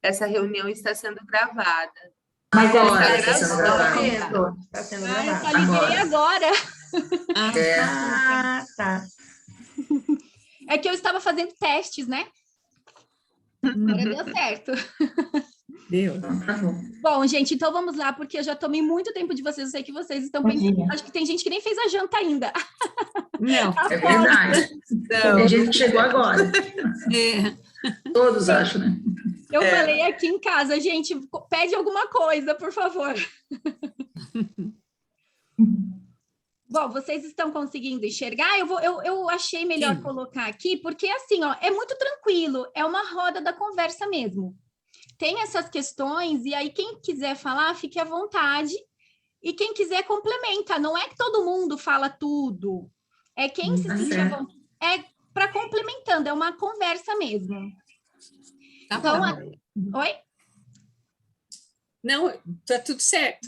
Essa reunião está sendo gravada. Mas ela Agora está está sendo gravada. Está sendo Ah, eu gravado. só liguei agora. É. Ah, tá. É que eu estava fazendo testes, né? Agora deu certo. Deu. Tá bom. Bom, gente, então vamos lá, porque eu já tomei muito tempo de vocês. Eu sei que vocês estão pensando. Imagina. Acho que tem gente que nem fez a janta ainda. Não. É verdade. Tem gente que chegou agora. É. Todos acham, né? Eu falei aqui em casa, gente, pede alguma coisa, por favor. Bom, vocês estão conseguindo enxergar? Eu achei melhor Sim. colocar aqui, porque assim, ó, é muito tranquilo, é uma roda da conversa mesmo. Tem essas questões, e aí quem quiser falar, fique à vontade, e quem quiser complementa. Não é que todo mundo fala tudo, é quem se Tá sentir à certo. vontade. É para complementando, é uma conversa mesmo. Tá Então, bom. oi? Não, tá tudo certo.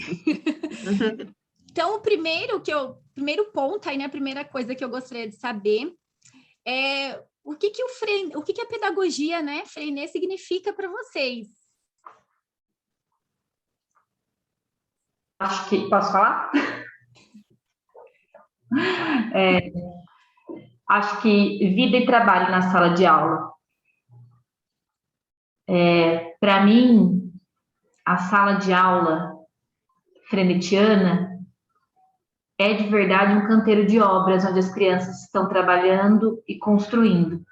Então, o primeiro ponto aí, né, a primeira coisa que eu gostaria de saber é o que a pedagogia, né, Freinet significa para vocês? Acho que... Posso falar? Acho que vida e trabalho na sala de aula. Para mim, a sala de aula frenetiana é de verdade um canteiro de obras onde as crianças estão trabalhando e construindo.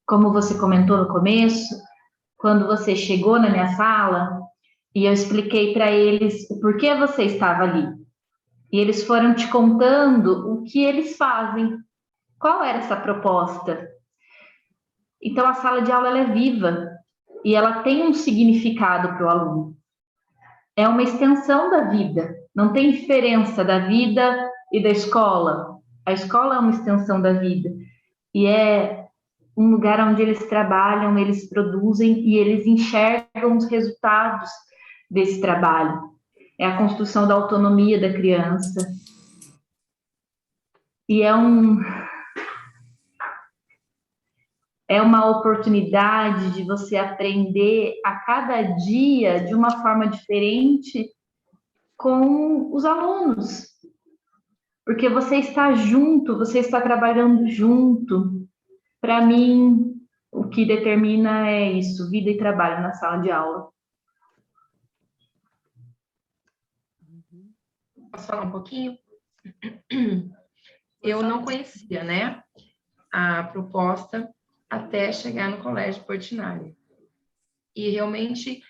Como você comentou no começo, quando você chegou na minha sala e eu expliquei para eles o porquê você estava ali. E eles foram te contando o que eles fazem. Qual era essa proposta? Então, a sala de aula ela é viva e ela tem um significado para o aluno. É uma extensão da vida. Não tem diferença da vida e da escola. A escola é uma extensão da vida. E é um lugar onde eles trabalham, eles produzem e eles enxergam os resultados desse trabalho. É a construção da autonomia da criança. E é uma oportunidade de você aprender a cada dia de uma forma diferente com os alunos. Porque você está junto, você está trabalhando junto. Para mim, o que determina é isso, vida e trabalho na sala de aula. Posso falar um pouquinho? Eu não conhecia, né, a proposta até chegar no Colégio Portinari. E realmente,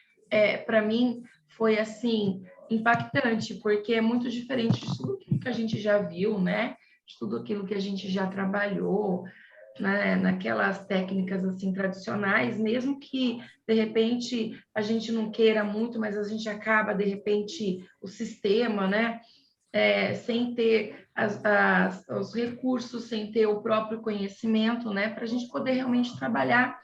para mim, foi assim, impactante, porque é muito diferente de tudo aquilo que a gente já viu, né? De tudo aquilo que a gente já trabalhou, né? Naquelas técnicas assim tradicionais, mesmo que de repente a gente não queira muito, mas a gente acaba, de repente, o sistema, né? Sem ter os recursos, sem ter o próprio conhecimento, né? Para a gente poder realmente trabalhar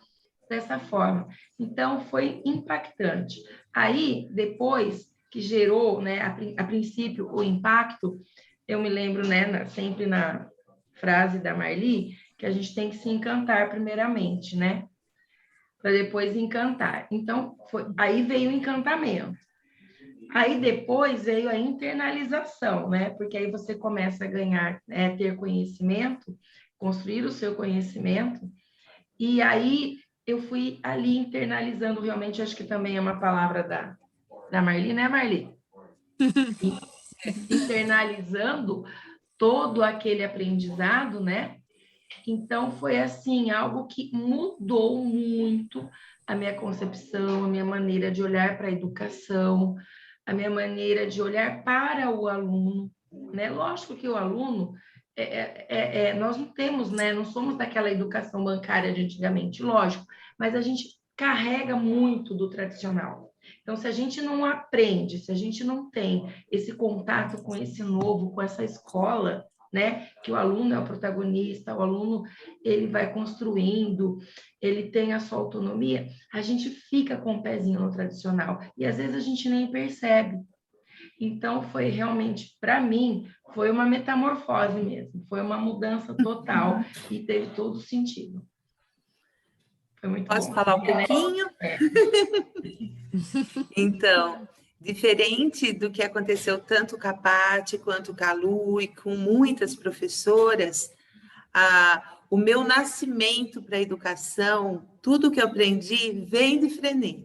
dessa forma. Então, foi impactante. Aí, depois que gerou, né, a princípio, o impacto, eu me lembro, né, sempre na frase da Marli, que a gente tem que se encantar primeiramente, né, para depois encantar. Então, aí veio o encantamento. Aí depois veio a internalização, né, porque aí você começa a ganhar, ter conhecimento, construir o seu conhecimento, e aí eu fui ali internalizando, realmente, acho que também é uma palavra da Marli, né, Marli? Internalizando todo aquele aprendizado, né? Então, foi assim, algo que mudou muito a minha concepção, a minha maneira de olhar para a educação, a minha maneira de olhar para o aluno, né? Lógico que o aluno, nós não temos, né? Não somos daquela educação bancária de antigamente, lógico, mas a gente carrega muito do tradicional. Então, se a gente não aprende, se a gente não tem esse contato com esse novo, com essa escola, né? Que o aluno é o protagonista, o aluno ele vai construindo, ele tem a sua autonomia, a gente fica com o pezinho no tradicional e às vezes a gente nem percebe. Então foi realmente, para mim, foi uma metamorfose mesmo, foi uma mudança total e teve todo sentido. Foi muito Posso bom. falar um pouquinho? É. Então, diferente do que aconteceu tanto com a Paty quanto com a Lu e com muitas professoras, o meu nascimento para a educação, tudo que eu aprendi vem de Frenê.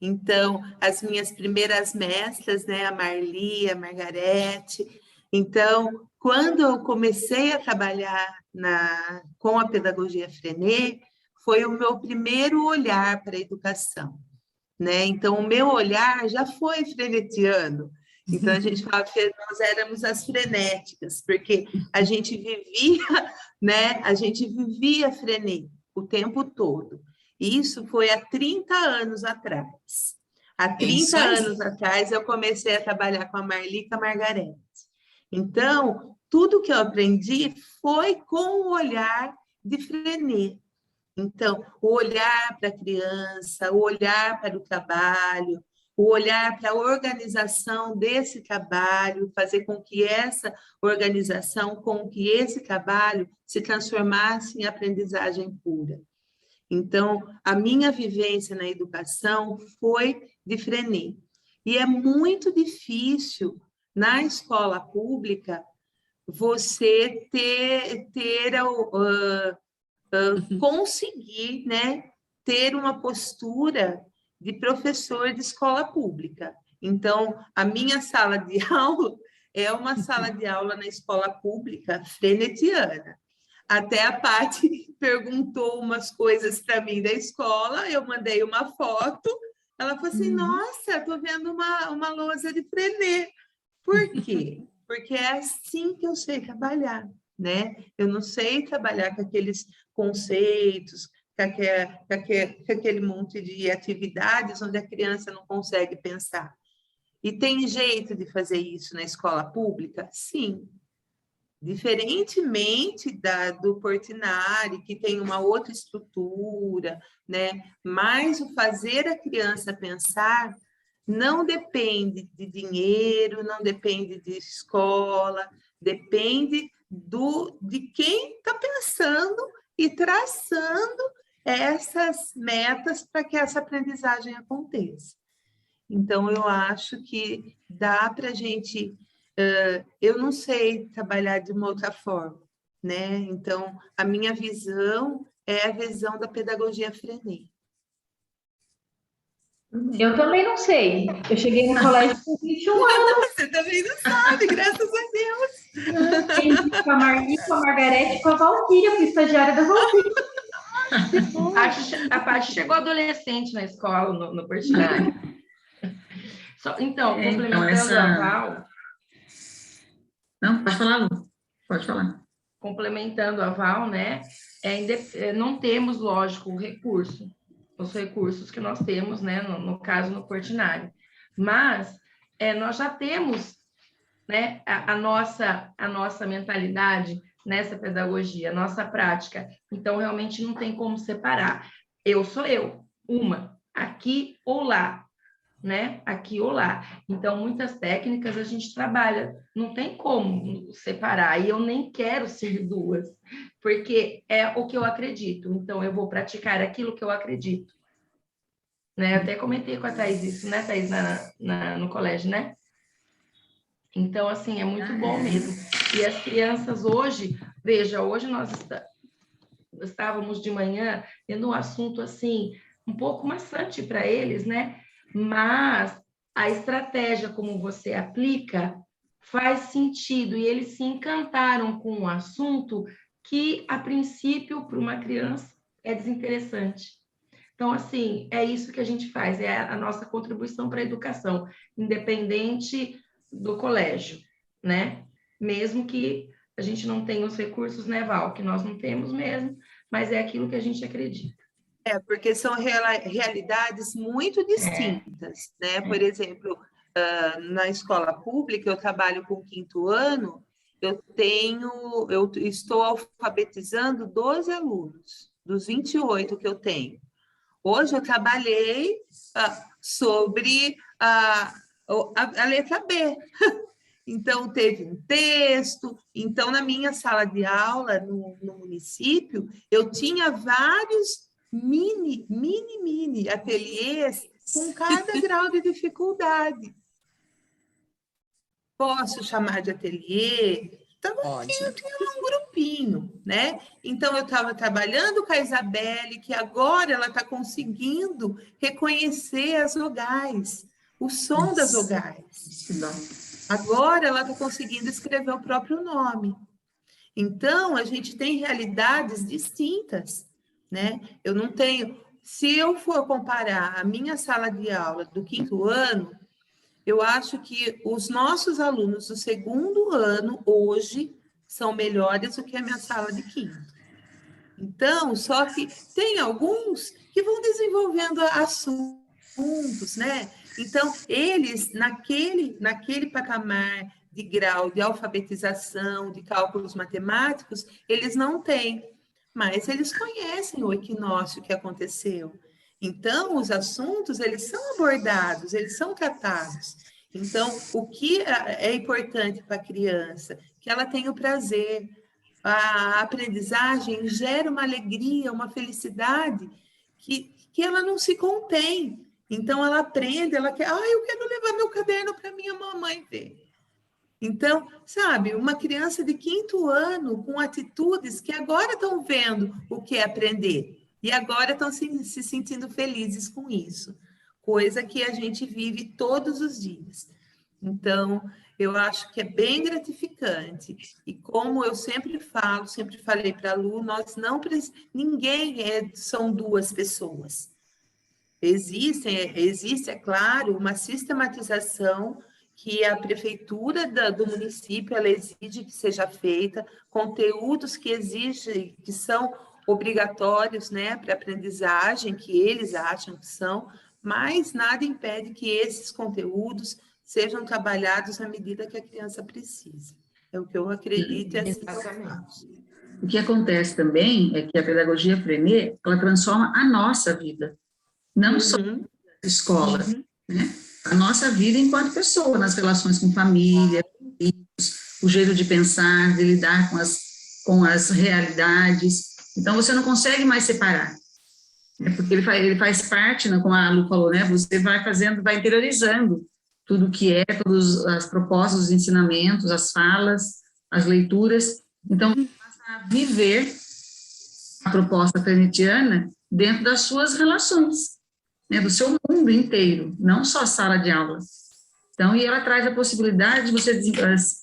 Então, as minhas primeiras mestras, né, a Marli, a Margarete. Então, quando eu comecei a trabalhar com a pedagogia Frenê, foi o meu primeiro olhar para a educação, né? Então, o meu olhar já foi frenetiano. Então, a gente fala que nós éramos as frenéticas, porque a gente vivia, né? A gente vivia Frenê o tempo todo. E isso foi há 30 anos atrás. Há 30 anos atrás, eu comecei a trabalhar com a Marli e com a Margarete. Então, tudo que eu aprendi foi com o olhar de Frenê. Então, o olhar para a criança, o olhar para o trabalho, o olhar para a organização desse trabalho, fazer com que essa organização, com que esse trabalho se transformasse em aprendizagem pura. Então, a minha vivência na educação foi de Frenê. E é muito difícil, na escola pública, você conseguir, né, ter uma postura de professor de escola pública. Então, a minha sala de aula é uma sala de aula na escola pública frenetiana. Até a Paty perguntou umas coisas para mim da escola, eu mandei uma foto, ela falou assim, nossa, estou vendo uma lousa de Frenê. Por quê? Porque é assim que eu sei trabalhar, né? Eu não sei trabalhar com aqueles conceitos, com aquele monte de atividades onde a criança não consegue pensar. E tem jeito de fazer isso na escola pública? Sim. Diferentemente do Portinari, que tem uma outra estrutura, né? Mas o fazer a criança pensar não depende de dinheiro, não depende de escola, depende de quem está pensando e traçando essas metas para que essa aprendizagem aconteça. Então, eu acho que dá para a gente... eu não sei trabalhar de uma outra forma, né? Então, a minha visão é a visão da pedagogia Frenê. Eu também não sei. Eu cheguei no colégio com 21 anos. Você também não sabe, graças a Deus. Aprendi com a Marli, com a Margarete e com a Valquíria, fui estagiária da Valquíria. A Paty chegou adolescente na escola, no Portinari. Então, complementando a Val... Não, pode falar, Lu. Pode falar. Complementando a Val, né? Não temos, lógico, os recursos que nós temos, né? No caso, no Portinari. Mas nós já temos, né? A nossa mentalidade nessa pedagogia, a nossa prática. Então, realmente não tem como separar. Eu sou eu, aqui ou lá. Né? Aqui ou lá. Então, muitas técnicas a gente trabalha, não tem como separar, e eu nem quero ser duas, porque é o que eu acredito, então eu vou praticar aquilo que eu acredito. Né? Eu até comentei com a Thaís isso, né, Thaís, no colégio, né? Então, assim, é muito bom mesmo. E as crianças hoje, veja, hoje nós estávamos de manhã tendo um assunto, assim, um pouco maçante para eles, né? Mas a estratégia como você aplica faz sentido e eles se encantaram com um assunto que, a princípio, para uma criança é desinteressante. Então, assim, é isso que a gente faz, é a nossa contribuição para a educação, independente do colégio, né? Mesmo que a gente não tenha os recursos, né, Val? Que nós não temos mesmo, mas é aquilo que a gente acredita. Porque são realidades muito distintas, né? Por exemplo, na escola pública, eu trabalho com o 5º ano, eu estou alfabetizando 12 alunos, dos 28 que eu tenho. Hoje eu trabalhei sobre a letra B. Então, teve um texto. Então, na minha sala de aula, no município, eu tinha vários mini ateliês com cada grau de dificuldade. Posso chamar de ateliê? Então, tinha um grupinho, né? Então, eu estava trabalhando com a Isabelle, que agora ela está conseguindo reconhecer as vogais, o som das vogais. Agora ela está conseguindo escrever o próprio nome. Então, a gente tem realidades distintas, né? Eu não tenho... Se eu for comparar a minha sala de aula do 5º ano, eu acho que os nossos alunos do 2º ano, hoje, são melhores do que a minha sala de 5º. Então, só que tem alguns que vão desenvolvendo assuntos, né? Então, eles, naquele patamar de grau de alfabetização, de cálculos matemáticos, eles não têm, mas eles conhecem o equinócio que aconteceu. Então, os assuntos, eles são abordados, eles são tratados. Então, o que é importante para a criança? Que ela tenha o prazer. A aprendizagem gera uma alegria, uma felicidade que ela não se contém. Então, ela aprende, ela quer... eu quero levar meu caderno para minha mamãe ver. Então, sabe, uma criança de 5º ano com atitudes que agora estão vendo o que é aprender. E agora estão se sentindo felizes com isso, coisa que a gente vive todos os dias. Então, eu acho que é bem gratificante. E como eu sempre falo, sempre falei para a Lu, ninguém são duas pessoas. Existe, é claro, uma sistematização que a prefeitura do município ela exige que seja feita, conteúdos que são obrigatórios, né, para aprendizagem, que eles acham que são, mas nada impede que esses conteúdos sejam trabalhados na medida que a criança precisa. É o que eu acredito e assim eu faço. O que acontece também é que a pedagogia Freinet, ela transforma a nossa vida, não só a escola, né? A nossa vida enquanto pessoa, nas relações com família, amigos, o jeito de pensar, de lidar com as realidades. Então, você não consegue mais separar, né? Porque ele faz parte, né, como a Lu falou, né? Você vai interiorizando tudo que todas as propostas, os ensinamentos, as falas, as leituras. Então, você passa a viver a proposta freinetiana dentro das suas relações, né, do seu mundo inteiro, não só sala de aula. Então, e ela traz a possibilidade de você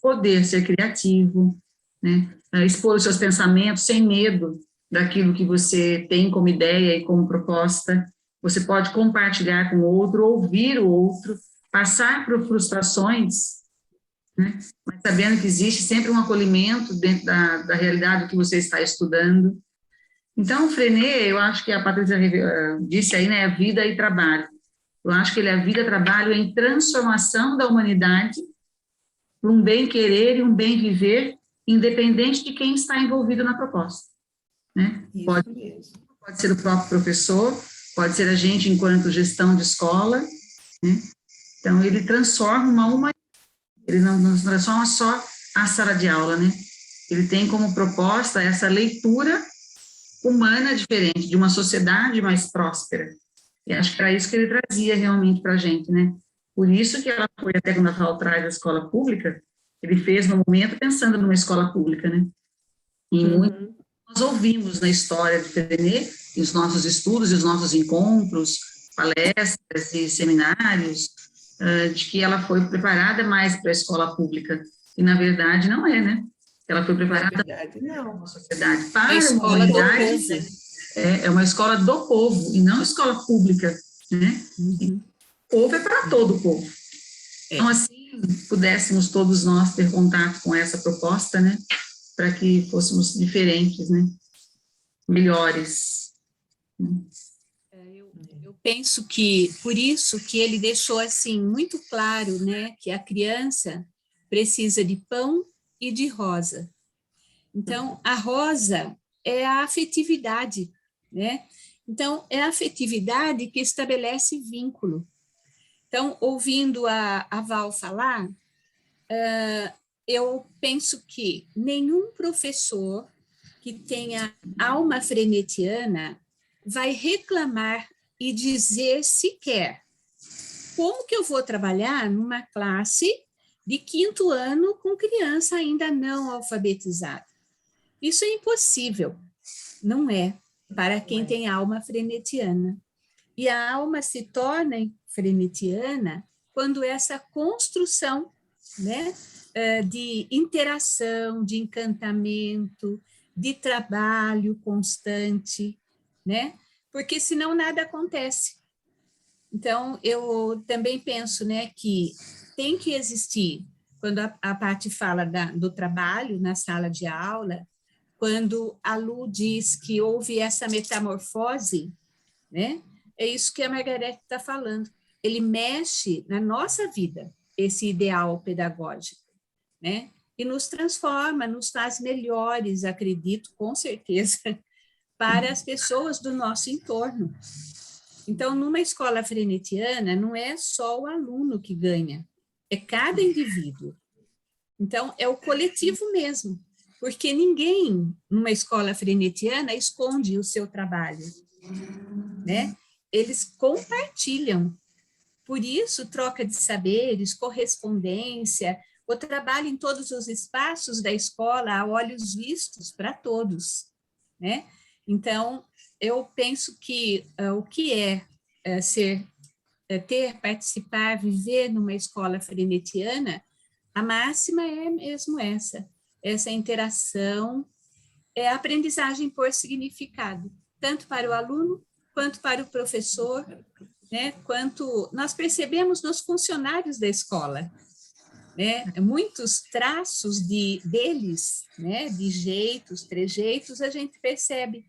poder ser criativo, né, expor os seus pensamentos sem medo daquilo que você tem como ideia e como proposta. Você pode compartilhar com o outro, ouvir o outro, passar por frustrações, né, mas sabendo que existe sempre um acolhimento dentro da realidade que você está estudando. Então, o Freinet, eu acho que a Patrícia disse aí, né, é vida e trabalho. Eu acho que ele é vida e trabalho em transformação da humanidade para um bem-querer e um bem-viver, independente de quem está envolvido na proposta, né? Pode ser o próprio professor, pode ser a gente enquanto gestão de escola, né? Então, ele transforma uma humanidade, ele não transforma só a sala de aula, né? Ele tem como proposta essa leitura humana diferente, de uma sociedade mais próspera. E acho que era isso que ele trazia realmente para a gente, né? Por isso que ela foi, até quando a FAO traz a escola pública, ele fez no momento pensando numa escola pública, né? E muito nós ouvimos na história de Freinet, os nossos estudos e os nossos encontros, palestras e seminários, de que ela foi preparada mais para a escola pública. E, na verdade, não é, né? Ela foi preparada para uma sociedade, para a humanidade. É uma escola do povo, e não escola pública, né? O povo é para todo o povo. Então, assim, pudéssemos todos nós ter contato com essa proposta, né? Para que fôssemos diferentes, né? Melhores. Eu penso que, por isso que ele deixou, assim, muito claro, né? Que a criança precisa de pão e de rosa. Então, a rosa é a afetividade, né? Então, é a afetividade que estabelece vínculo. Então, ouvindo a Val falar, eu penso que nenhum professor que tenha alma frenetiana vai reclamar e dizer se quer. Como que eu vou trabalhar numa classe de 5º ano com criança ainda não alfabetizada? Isso é impossível, não é, para quem tem alma frenetiana. E a alma se torna frenetiana quando essa construção, né, de interação, de encantamento, de trabalho constante, né? Porque senão nada acontece. Então, eu também penso, né, que tem que existir, quando a Paty fala do trabalho na sala de aula, quando a Lu diz que houve essa metamorfose, né? É isso que a Margarete está falando. Ele mexe na nossa vida, esse ideal pedagógico, né? E nos transforma, nos faz melhores, acredito, com certeza, para as pessoas do nosso entorno. Então, numa escola frenetiana, não é só o aluno que ganha, é cada indivíduo. Então, é o coletivo mesmo, porque ninguém, numa escola frenetiana, esconde o seu trabalho, né? Eles compartilham. Por isso, troca de saberes, correspondência, o trabalho em todos os espaços da escola, a olhos vistos para todos, né? Então, eu penso que o que participar, viver numa escola frenetiana, a máxima é mesmo essa interação, é a aprendizagem por significado, tanto para o aluno, quanto para o professor, né? Quanto nós percebemos nos funcionários da escola, né? Muitos traços deles, né? De jeitos, trejeitos, a gente percebe,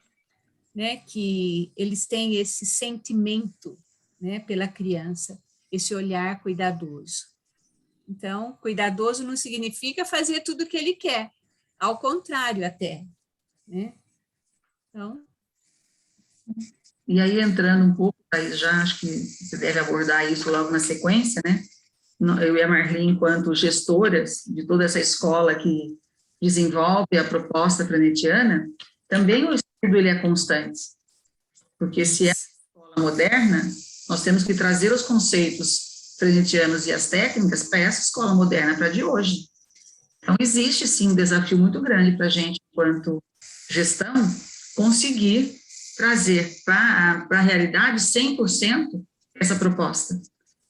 né? Que eles têm esse sentimento, né? Pela criança, esse olhar cuidadoso. Então, cuidadoso não significa fazer tudo o que ele quer, ao contrário até, né? Então... E aí, entrando um pouco, já acho que você deve abordar isso logo na sequência, né? Eu e a Marli, enquanto gestoras de toda essa escola que desenvolve a proposta frenetiana, também o estudo ele é constante, porque se é uma escola moderna, nós temos que trazer os conceitos frenetianos e as técnicas para essa escola moderna, para a de hoje. Então, existe, sim, um desafio muito grande para a gente, enquanto gestão, conseguir trazer para a realidade 100% essa proposta,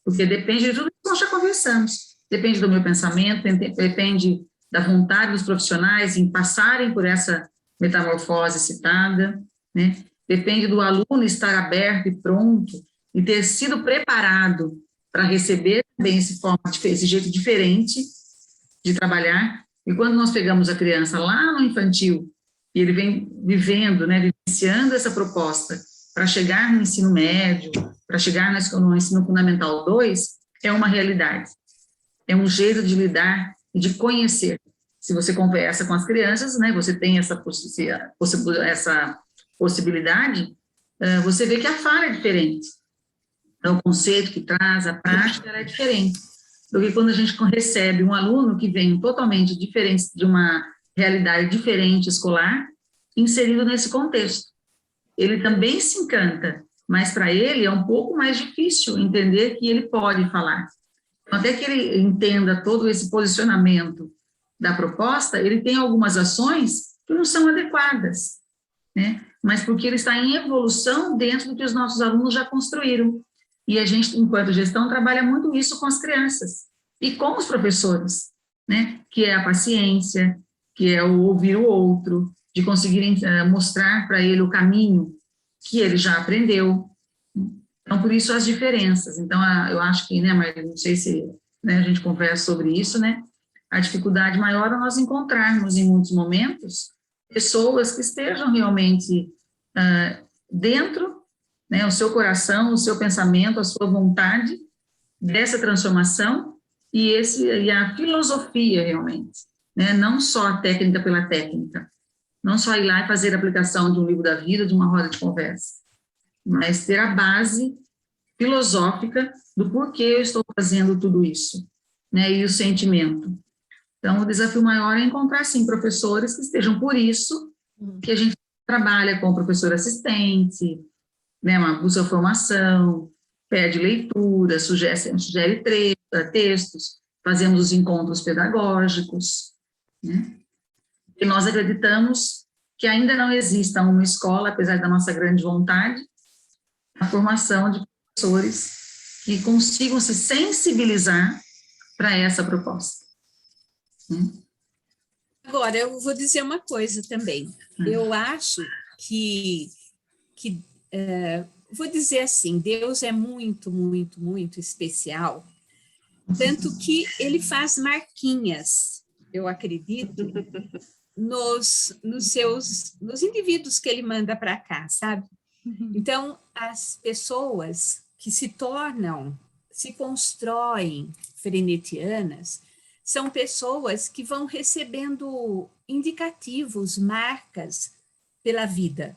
porque depende de tudo que nós já conversamos, depende do meu pensamento, depende da vontade dos profissionais em passarem por essa metamorfose citada, né? Depende do aluno estar aberto e pronto, e ter sido preparado para receber também esse jeito diferente de trabalhar. E quando nós pegamos a criança lá no infantil, e ele vem vivendo, né, vivenciando essa proposta para chegar no ensino médio, para chegar no ensino fundamental 2, é uma realidade. É um jeito de lidar e de conhecer. Se você conversa com as crianças, né, você tem essa possibilidade, você vê que a fala é diferente. Então, o conceito que traz, a prática, ela é diferente. Do que quando a gente recebe um aluno que vem totalmente diferente, de uma realidade diferente escolar, inserido nesse contexto. Ele também se encanta, mas para ele é um pouco mais difícil entender que ele pode falar. Até que ele entenda todo esse posicionamento da proposta, ele tem algumas ações que não são adequadas, né? Mas porque ele está em evolução dentro do que os nossos alunos já construíram. E a gente, enquanto gestão, trabalha muito isso com as crianças e com os professores, né? Que é a paciência, que é o ouvir o outro, de conseguirem mostrar para ele o caminho que ele já aprendeu. Então, por isso, as diferenças. Então, eu acho que, né, mas não sei se, né, a gente conversa sobre isso, né? A dificuldade maior é nós encontrarmos, em muitos momentos, pessoas que estejam realmente dentro, né, o seu coração, o seu pensamento, a sua vontade dessa transformação e a filosofia, realmente, né? Não só a técnica pela técnica, não só ir lá e fazer a aplicação de um livro da vida, de uma roda de conversa, mas ter a base filosófica do porquê eu estou fazendo tudo isso, né, e o sentimento. Então, o desafio maior é encontrar, sim, professores que estejam por isso, que a gente trabalha com professor assistente, né, uma busca de formação, pede leitura, sugere textos, fazemos os encontros pedagógicos, né? E nós acreditamos que ainda não exista uma escola, apesar da nossa grande vontade, a formação de professores que consigam se sensibilizar para essa proposta. Agora, eu vou dizer uma coisa também. Eu acho que vou dizer assim, Deus é muito, muito, muito especial, tanto que ele faz marquinhas, eu acredito, nos indivíduos que ele manda para cá, sabe? Então, as pessoas que se constroem frenetianas, são pessoas que vão recebendo indicativos, marcas pela vida,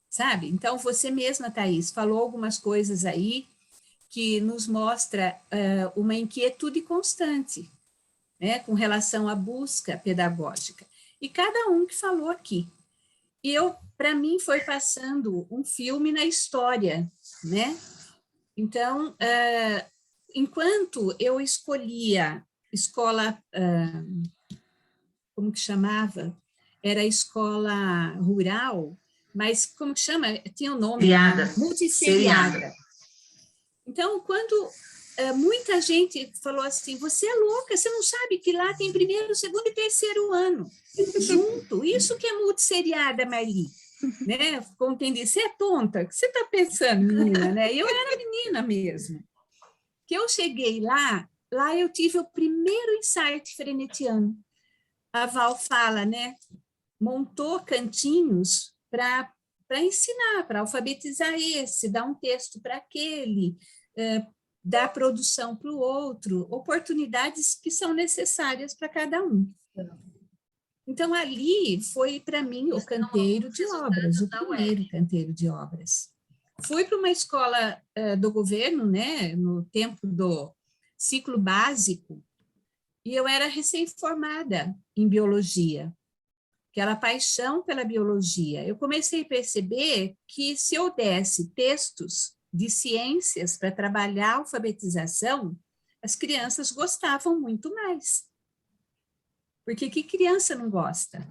sabe? Então, você mesma, Thaís, falou algumas coisas aí que nos mostra uma inquietude constante, né, com relação à busca pedagógica. E cada um que falou aqui. E para mim, foi passando um filme na história, né? Então, enquanto eu escolhia escola, como que chamava? Era escola rural, mas como que chama? Tinha um nome. Multisseriada. Então, quando muita gente falou assim, você é louca, você não sabe que lá tem primeiro, segundo e terceiro ano, junto. Isso que é multisseriada, Marli. Né? Como quem disse, você é tonta, o que você está pensando, menina? Né? Eu era menina mesmo. Que eu cheguei lá eu tive o primeiro insight frenetiano. A Val fala, né? Montou cantinhos para ensinar, para alfabetizar esse, dar um texto para aquele, dar produção para o outro, oportunidades que são necessárias para cada um. Então, ali foi, para mim, o canteiro de obras, o primeiro canteiro de obras. Fui para uma escola do governo, né, no tempo do ciclo básico, e eu era recém-formada em biologia, aquela paixão pela biologia. Eu comecei a perceber que se eu desse textos de ciências para trabalhar a alfabetização, as crianças gostavam muito mais. Porque que criança não gosta?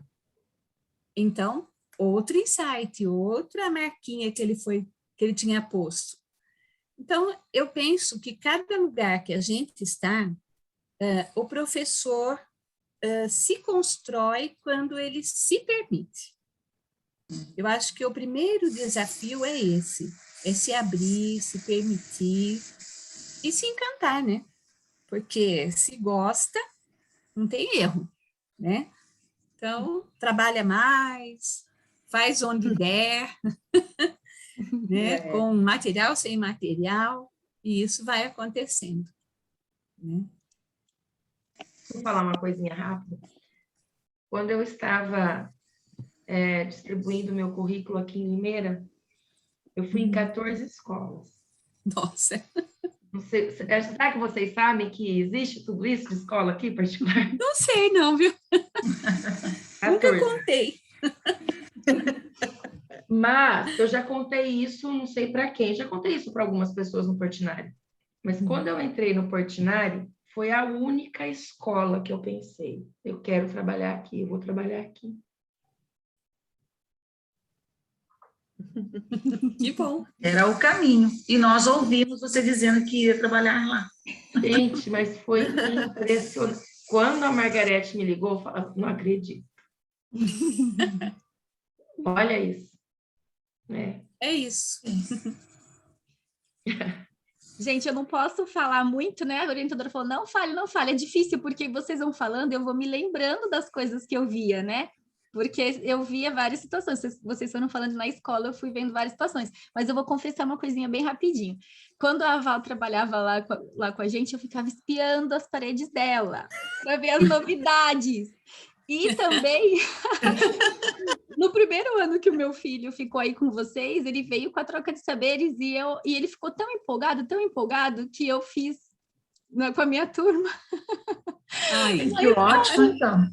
Então, outro insight, outra marquinha que ele tinha posto. Então, eu penso que cada lugar que a gente está, o professor se constrói quando ele se permite. Eu acho que o primeiro desafio é esse, é se abrir, se permitir e se encantar, né? Porque se gosta, não tem erro, né? Então, trabalha mais, faz onde der, né? Com material, sem material, e isso vai acontecendo, né? Vou falar uma coisinha rápida. Quando eu estava distribuindo meu currículo aqui em Limeira, eu fui em 14 escolas. Nossa! Será que vocês sabem que existe tudo isso de escola aqui particular? Não sei não, viu? 14. Nunca contei. Mas eu já contei isso, não sei para quem, já contei isso para algumas pessoas no Portinari. Mas quando eu entrei no Portinari, foi a única escola que eu pensei, eu quero trabalhar aqui, eu vou trabalhar aqui. Que bom. Era o caminho. E nós ouvimos você dizendo que ia trabalhar lá. Gente, mas foi impressionante. Quando a Margarete me ligou, eu falei, não acredito. Olha isso. É isso. Gente, eu não posso falar muito, né? A orientadora falou, não fale. É difícil, porque vocês vão falando, eu vou me lembrando das coisas que eu via, né? Porque eu via várias situações. Vocês foram falando na escola, eu fui vendo várias situações. Mas eu vou confessar uma coisinha bem rapidinho. Quando a Val trabalhava lá com a gente, eu ficava espiando as paredes dela, para ver as novidades. E também, no primeiro ano que o meu filho ficou aí com vocês, ele veio com a troca de saberes e ele ficou tão empolgado, que eu fiz com a minha turma. Ai, que ótimo, então.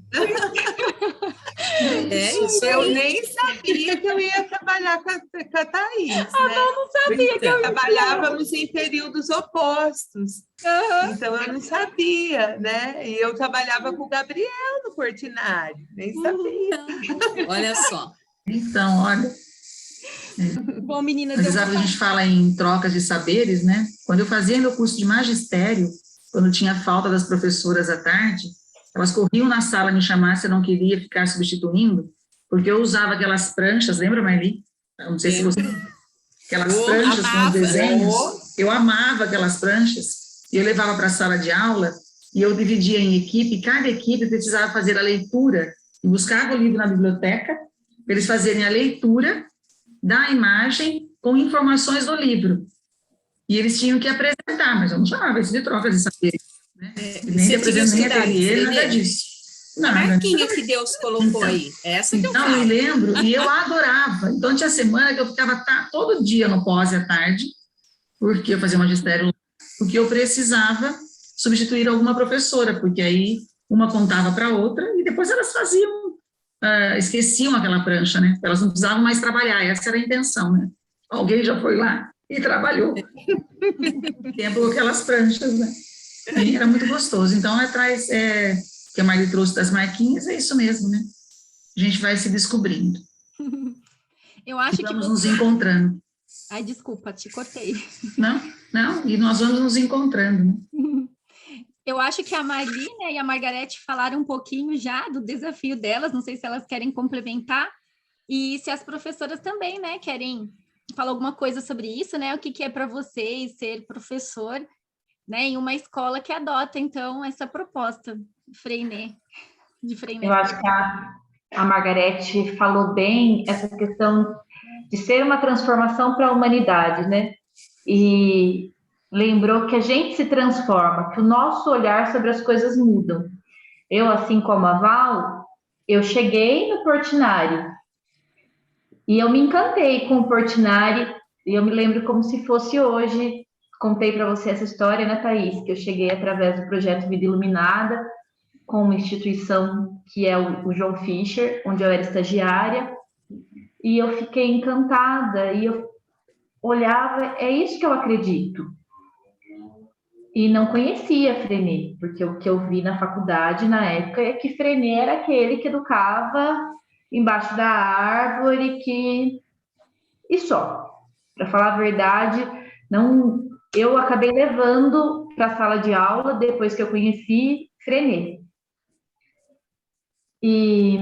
É isso Eu aí. nem sabia que eu ia trabalhar com a Thaís, né? Não sabia que eu ia. Trabalhávamos em períodos opostos. Então, eu não sabia, né? E eu trabalhava com o Gabriel no Portinari, nem sabia. Olha só. Então, olha, Bom, meninas, mas eu sabe que a gente fala em trocas de saberes, né? Quando eu fazia meu curso de magistério, quando tinha falta das professoras à tarde, elas corriam na sala me chamar se eu não queria ficar substituindo, porque eu usava aquelas pranchas, lembra, Marli? Não sei se você... Aquelas pranchas com os desenhos, eu amava aquelas pranchas, e eu levava para a sala de aula, e eu dividia em equipe, cada equipe precisava fazer a leitura, e buscava o livro na biblioteca, para eles fazerem a leitura da imagem com informações do livro. E eles tinham que apresentar, mas eu não chamava isso de troca de saber, né? Nem de apresentar, nem ateliê, nada disso. A marquinha que Deus colocou aí, essa que eu falo. Então, eu lembro, e eu adorava. Então, tinha semana que eu ficava todo dia no pós à tarde, porque eu fazia magistério, porque eu precisava substituir alguma professora, porque aí uma contava para a outra, e depois elas faziam, esqueciam aquela prancha, né? Elas não precisavam mais trabalhar, essa era a intenção, né? Alguém já foi lá e trabalhou. Tempo com aquelas pranchas, né? E era muito gostoso. Então, atrás... que a Marli trouxe das marquinhas, é isso mesmo, né? A gente vai se descobrindo. Eu acho que vamos nos encontrando. Ai, desculpa, te cortei. Não, e nós vamos nos encontrando, né? Eu acho que a Marli, né, e a Margarete falaram um pouquinho já do desafio delas, não sei se elas querem complementar, e se as professoras também, né, querem falar alguma coisa sobre isso, né, o que é para vocês ser professor, né, em uma escola que adota, então, essa proposta de Freinet. Eu acho que a Margarete falou bem essa questão de ser uma transformação para a humanidade, né? E lembrou que a gente se transforma, que o nosso olhar sobre as coisas mudam. Eu, assim como a Val, eu cheguei no Portinari e eu me encantei com o Portinari, e eu me lembro como se fosse hoje. Contei para você essa história, né, Thaís? Que eu cheguei através do projeto Vida Iluminada, com uma instituição que é o João Fischer, onde eu era estagiária, e eu fiquei encantada, e eu olhava, é isso que eu acredito. E não conhecia Freinet, porque o que eu vi na faculdade na época é que Freinet era aquele que educava embaixo da árvore, e só. Para falar a verdade, não... Eu acabei levando para a sala de aula depois que eu conheci Freinet. E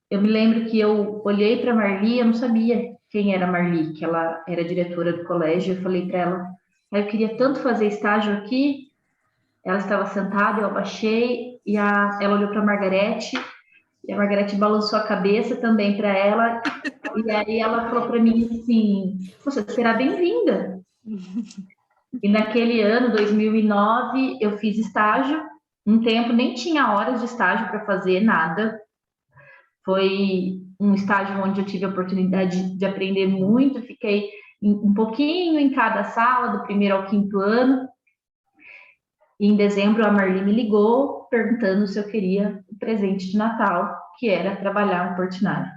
eu me lembro que eu olhei para a Marli, eu não sabia quem era a Marli, que ela era diretora do colégio. Eu falei para ela, eu queria tanto fazer estágio aqui. Ela estava sentada, eu abaixei, e ela olhou para a Margarete, e a Margarete balançou a cabeça também para ela, e aí ela falou para mim assim, você será bem-vinda. E naquele ano, 2009, eu fiz estágio, um tempo nem tinha horas de estágio para fazer nada. Foi um estágio onde eu tive a oportunidade de aprender muito, fiquei um pouquinho em cada sala, do primeiro ao quinto ano. E em dezembro, a Marli me ligou perguntando se eu queria o presente de Natal, que era trabalhar no Portinari.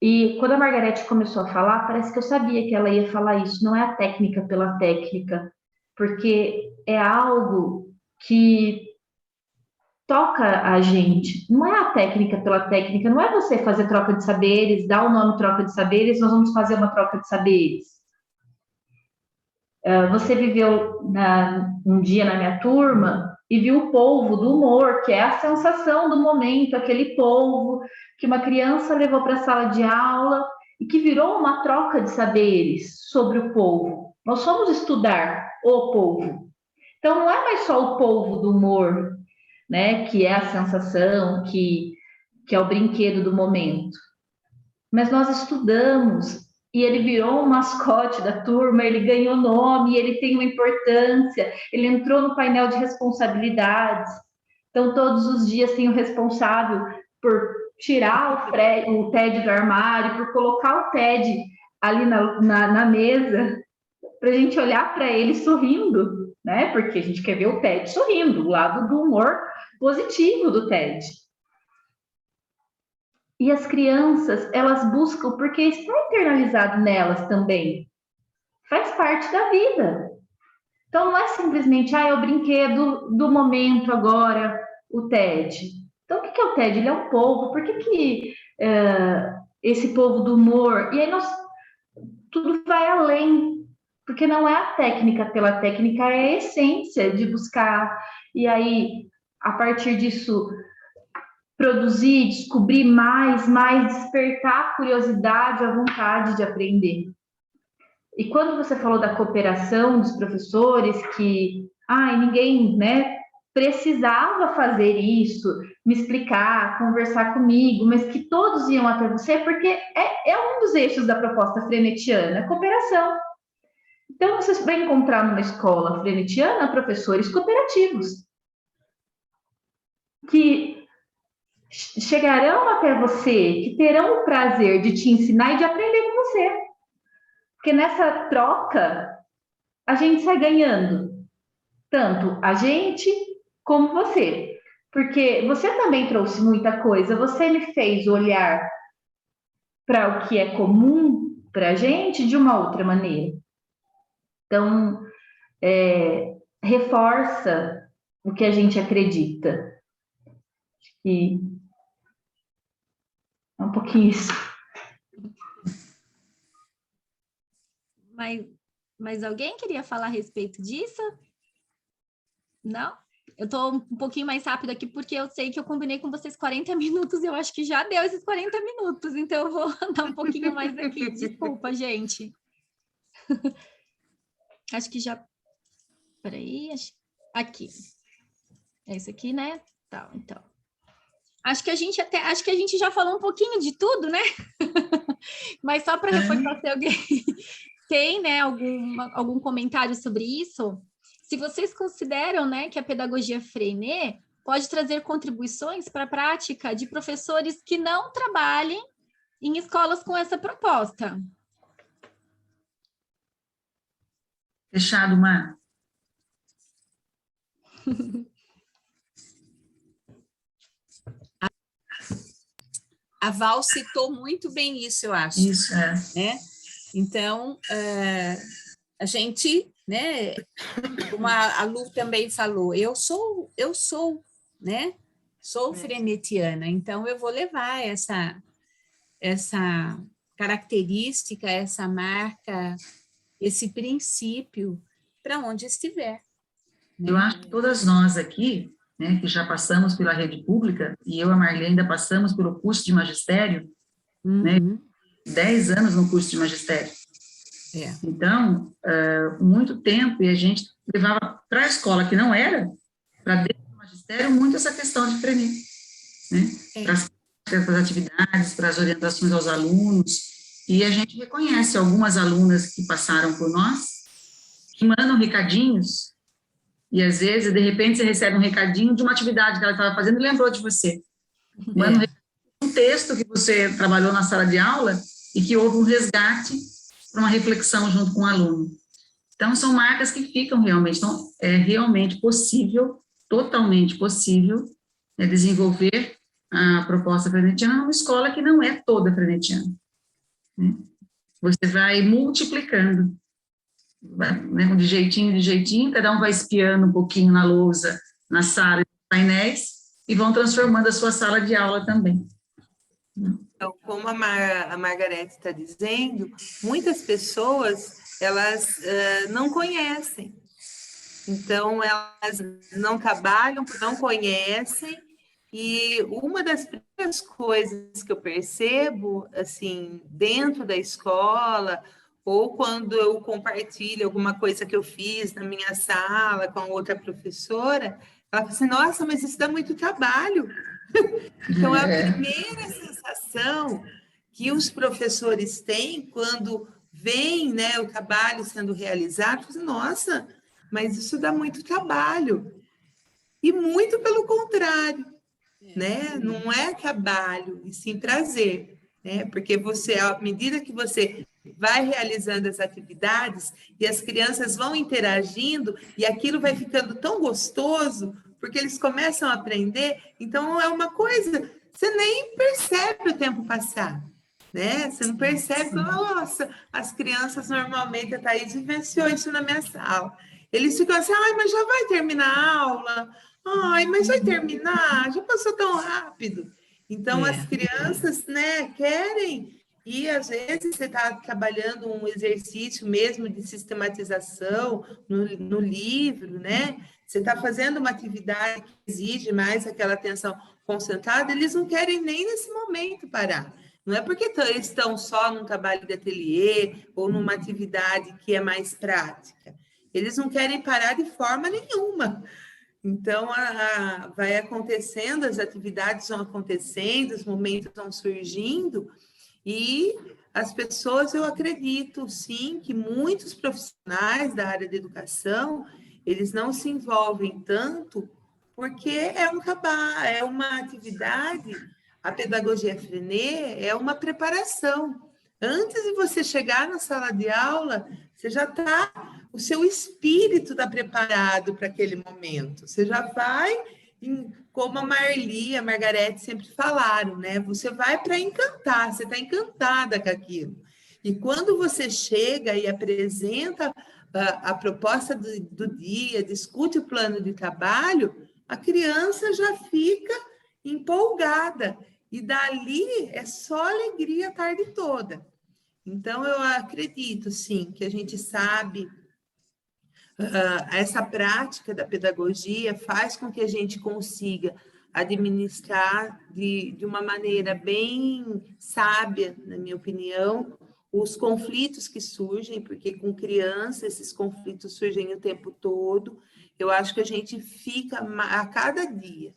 E quando a Margarete começou a falar, parece que eu sabia que ela ia falar isso. Não é a técnica pela técnica, porque é algo que toca a gente. Não é a técnica pela técnica, não é você fazer troca de saberes, dar o nome troca de saberes, nós vamos fazer uma troca de saberes. Você viveu um dia na minha turma e viu o polvo do humor, que é a sensação do momento, aquele polvo que uma criança levou para a sala de aula e que virou uma troca de saberes sobre o polvo. Nós fomos estudar o polvo. Então, não é mais só o polvo do humor, né, que é a sensação, que é o brinquedo do momento. Mas nós estudamos e ele virou um mascote da turma, ele ganhou nome, ele tem uma importância, ele entrou no painel de responsabilidades. Então, todos os dias tem o responsável por tirar o TED do armário, por colocar o TED ali na mesa, para a gente olhar para ele sorrindo, né? Porque a gente quer ver o TED sorrindo, o lado do humor positivo do TED. E as crianças, elas buscam, porque está internalizado nelas também. Faz parte da vida. Então, não é simplesmente, é o brinquedo do momento agora, o TED. Então, o que é o TED? Ele é um povo. Por que esse povo do humor? E aí, tudo vai além. Porque não é a técnica pela técnica, é a essência de buscar. E aí, a partir disso, produzir, descobrir mais, despertar a curiosidade, a vontade de aprender. E quando você falou da cooperação dos professores, que ninguém, né, precisava fazer isso, me explicar, conversar comigo, mas que todos iam até você, porque é um dos eixos da proposta frenetiana, a cooperação. Então, você vai encontrar numa escola frenetiana professores cooperativos, que chegarão até você, que terão o prazer de te ensinar e de aprender com você. Porque nessa troca, a gente sai ganhando. Tanto a gente como você. Porque você também trouxe muita coisa. Você me fez olhar para o que é comum para a gente de uma outra maneira. Então, reforça o que a gente acredita. E é um pouquinho isso. Mas alguém queria falar a respeito disso? Não? Eu estou um pouquinho mais rápido aqui, porque eu sei que eu combinei com vocês 40 minutos, e eu acho que já deu esses 40 minutos, então eu vou andar um pouquinho mais aqui. Desculpa, gente. Acho que já... Peraí, aqui. É isso aqui, né? Tá, então. Acho que a gente já falou um pouquinho de tudo, né? Mas só para reforçar, se alguém tem, né, algum comentário sobre isso, se vocês consideram, né, que a pedagogia Freinet pode trazer contribuições para a prática de professores que não trabalhem em escolas com essa proposta. Fechado, Mar. A Val citou muito bem isso, eu acho. Isso, né? Então, a gente, né, como a Lu também falou, eu sou, né, sou frenetiana, então eu vou levar essa característica, essa marca, esse princípio para onde estiver. Né? Eu acho que todas nós aqui, né, que já passamos pela rede pública, e eu e a Marli ainda passamos pelo curso de magistério, né, 10 anos no curso de magistério. Então, muito tempo, e a gente levava para a escola que não era, para dentro do magistério, muito essa questão de Freinet, né, para as atividades, para as orientações aos alunos, e a gente reconhece algumas alunas que passaram por nós, que mandam recadinhos, e às vezes, de repente, você recebe um recadinho de uma atividade que ela estava fazendo e lembrou de você. Manda um texto que você trabalhou na sala de aula e que houve um resgate para uma reflexão junto com o aluno. Então, são marcas que ficam realmente. Então, é realmente possível, totalmente possível, desenvolver a proposta frenetiana numa escola que não é toda frenetiana. Né? Você vai multiplicando, né, de jeitinho, cada um vai espiando um pouquinho na lousa, na sala, nos painéis, e vão transformando a sua sala de aula também. Então, como a Margarete está dizendo, muitas pessoas, elas não conhecem. Então, elas não trabalham, não conhecem, e uma das primeiras coisas que eu percebo, assim, dentro da escola, ou quando eu compartilho alguma coisa que eu fiz na minha sala com outra professora, ela fala assim, nossa, mas isso dá muito trabalho. Então, a primeira sensação que os professores têm quando veem, né, o trabalho sendo realizado, assim, nossa, mas isso dá muito trabalho. E muito pelo contrário, né? Não é trabalho, e sim prazer, né? Porque você, à medida que você vai realizando as atividades e as crianças vão interagindo e aquilo vai ficando tão gostoso, porque eles começam a aprender, então é uma coisa, você nem percebe o tempo passar, né? Você não percebe, nossa, as crianças normalmente, a Thaís vivenciou isso na minha sala. Eles ficam assim, ai, mas já vai terminar a aula? Ai, mas vai terminar? Já passou tão rápido. Então, as crianças, né, querem, e às vezes você está trabalhando um exercício mesmo de sistematização no livro, né? Você está fazendo uma atividade que exige mais aquela atenção concentrada, eles não querem nem nesse momento parar. Não é porque eles estão só num trabalho de ateliê ou numa atividade que é mais prática. Eles não querem parar de forma nenhuma. Então, vai acontecendo, as atividades vão acontecendo, os momentos vão surgindo, e as pessoas, eu acredito, sim, que muitos profissionais da área de educação, eles não se envolvem tanto, porque é uma atividade, a pedagogia Freinet é uma preparação. Antes de você chegar na sala de aula, você já está, o seu espírito está preparado para aquele momento. Você já vai, como a Marli, a Margarete sempre falaram, né? Você vai para encantar, você está encantada com aquilo. E quando você chega e apresenta a proposta do dia, discute o plano de trabalho, a criança já fica empolgada. E dali é só alegria a tarde toda. Então, eu acredito, sim, que a gente sabe, essa prática da pedagogia faz com que a gente consiga administrar de uma maneira bem sábia, na minha opinião, os conflitos que surgem, porque com criança esses conflitos surgem o tempo todo. Eu acho que a gente fica, a cada dia,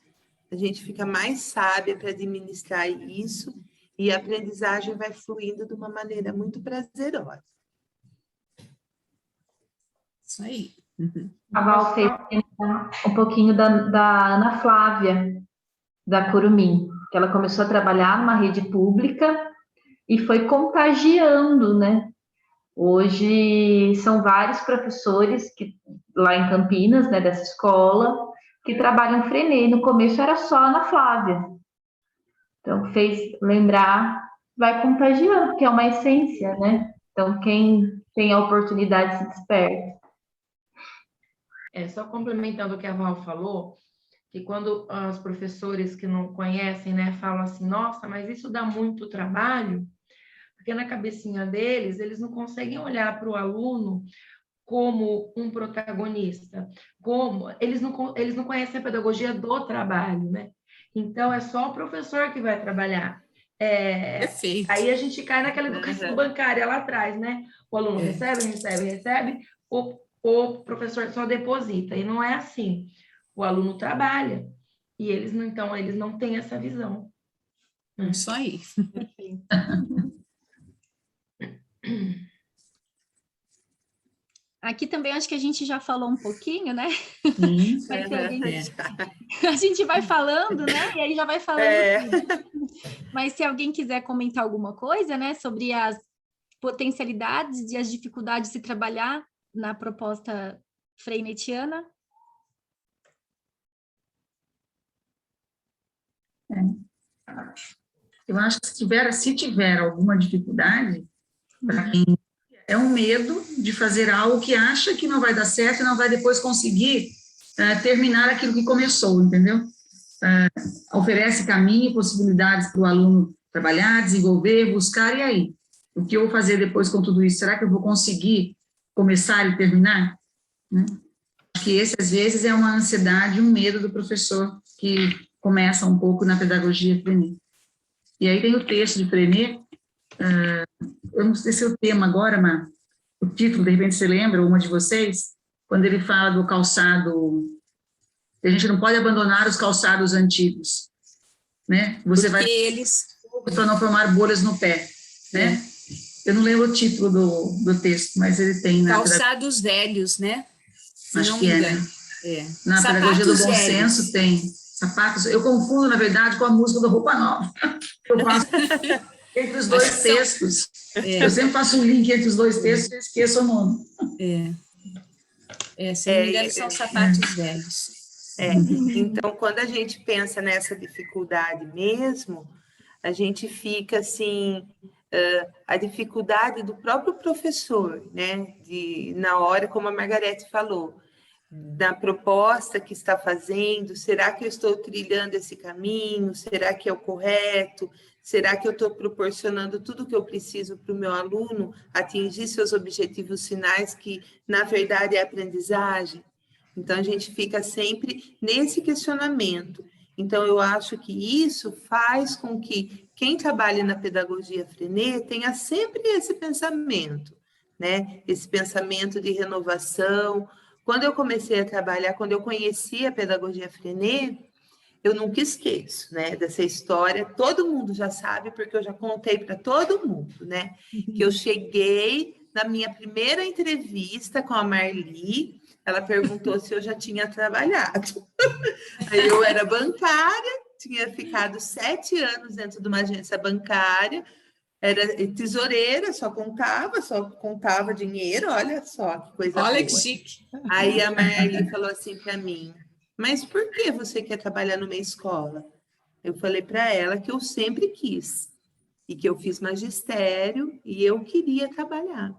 a gente fica mais sábia para administrar isso, e a aprendizagem vai fluindo de uma maneira muito prazerosa. Isso aí. A Val fez um pouquinho da Ana Flávia, da Curumim, que ela começou a trabalhar numa rede pública e foi contagiando, né? Hoje são vários professores que, lá em Campinas, né, dessa escola, que trabalham Freinet. No começo era só a Ana Flávia. Então, fez lembrar, vai contagiando, porque é uma essência, né? Então, quem tem a oportunidade se desperta. Só complementando o que a Val falou, que quando os professores que não conhecem, né, falam assim, nossa, mas isso dá muito trabalho, porque na cabecinha deles, eles não conseguem olhar para o aluno como um protagonista, eles não conhecem a pedagogia do trabalho, né? Então, é só o professor que vai trabalhar. Perfeito. Aí a gente cai naquela educação bancária lá atrás, né? O aluno recebe, o professor só deposita, e não é assim. O aluno trabalha, e eles não têm essa visão. Isso aí. Aqui também acho que a gente já falou um pouquinho, né? Sim. A gente vai falando, né? E aí já vai falando tudo. Mas se alguém quiser comentar alguma coisa, né? Sobre as potencialidades e as dificuldades de se trabalhar na proposta freinetiana. Eu acho que se tiver alguma dificuldade, para quem é um medo de fazer algo que acha que não vai dar certo e não vai depois conseguir terminar aquilo que começou, entendeu? Oferece caminho e possibilidades para o aluno trabalhar, desenvolver, buscar, e aí? O que eu vou fazer depois com tudo isso? Será que eu vou conseguir começar e terminar? Né? Acho que esse, às vezes, é uma ansiedade, um medo do professor que começa um pouco na pedagogia Freinet. E aí tem o texto de Freinet, eu não sei se é o tema agora, mas o título, de repente, você lembra, uma de vocês, quando ele fala do calçado, que a gente não pode abandonar os calçados antigos, né? Você vai para não formar bolhas no pé, né? Eu não lembro o título do texto, mas ele tem... Calçados velhos, né? Acho que é, né? Na pedagogia do bom senso tem sapatos. Eu confundo, na verdade, com a música do Roupa Nova. Eu faço entre os dois textos. Eu sempre faço um link entre os dois textos e esqueço o nome. Se não me engano, são sapatos velhos. Então, quando a gente pensa nessa dificuldade mesmo, a gente fica assim, a dificuldade do próprio professor, né? Na hora, como a Margarete falou, da proposta que está fazendo, será que eu estou trilhando esse caminho? Será que é o correto? Será que eu estou proporcionando tudo o que eu preciso para o meu aluno atingir seus objetivos finais, que na verdade é aprendizagem? Então, a gente fica sempre nesse questionamento. Então, eu acho que isso faz com que quem trabalha na pedagogia Freinet tenha sempre esse pensamento, né? Esse pensamento de renovação. Quando eu comecei a trabalhar, quando eu conheci a pedagogia Freinet, eu nunca esqueço, né, dessa história. Todo mundo já sabe, porque eu já contei para todo mundo, né? Que eu cheguei na minha primeira entrevista com a Marli, ela perguntou se eu já tinha trabalhado. Aí eu era bancária, tinha ficado 7 anos dentro de uma agência bancária, era tesoureira, só contava dinheiro, olha só que coisa boa. Olha que chique. Aí a Marli falou assim para mim, mas por que você quer trabalhar numa escola? Eu falei para ela que eu sempre quis, e que eu fiz magistério, e eu queria trabalhar.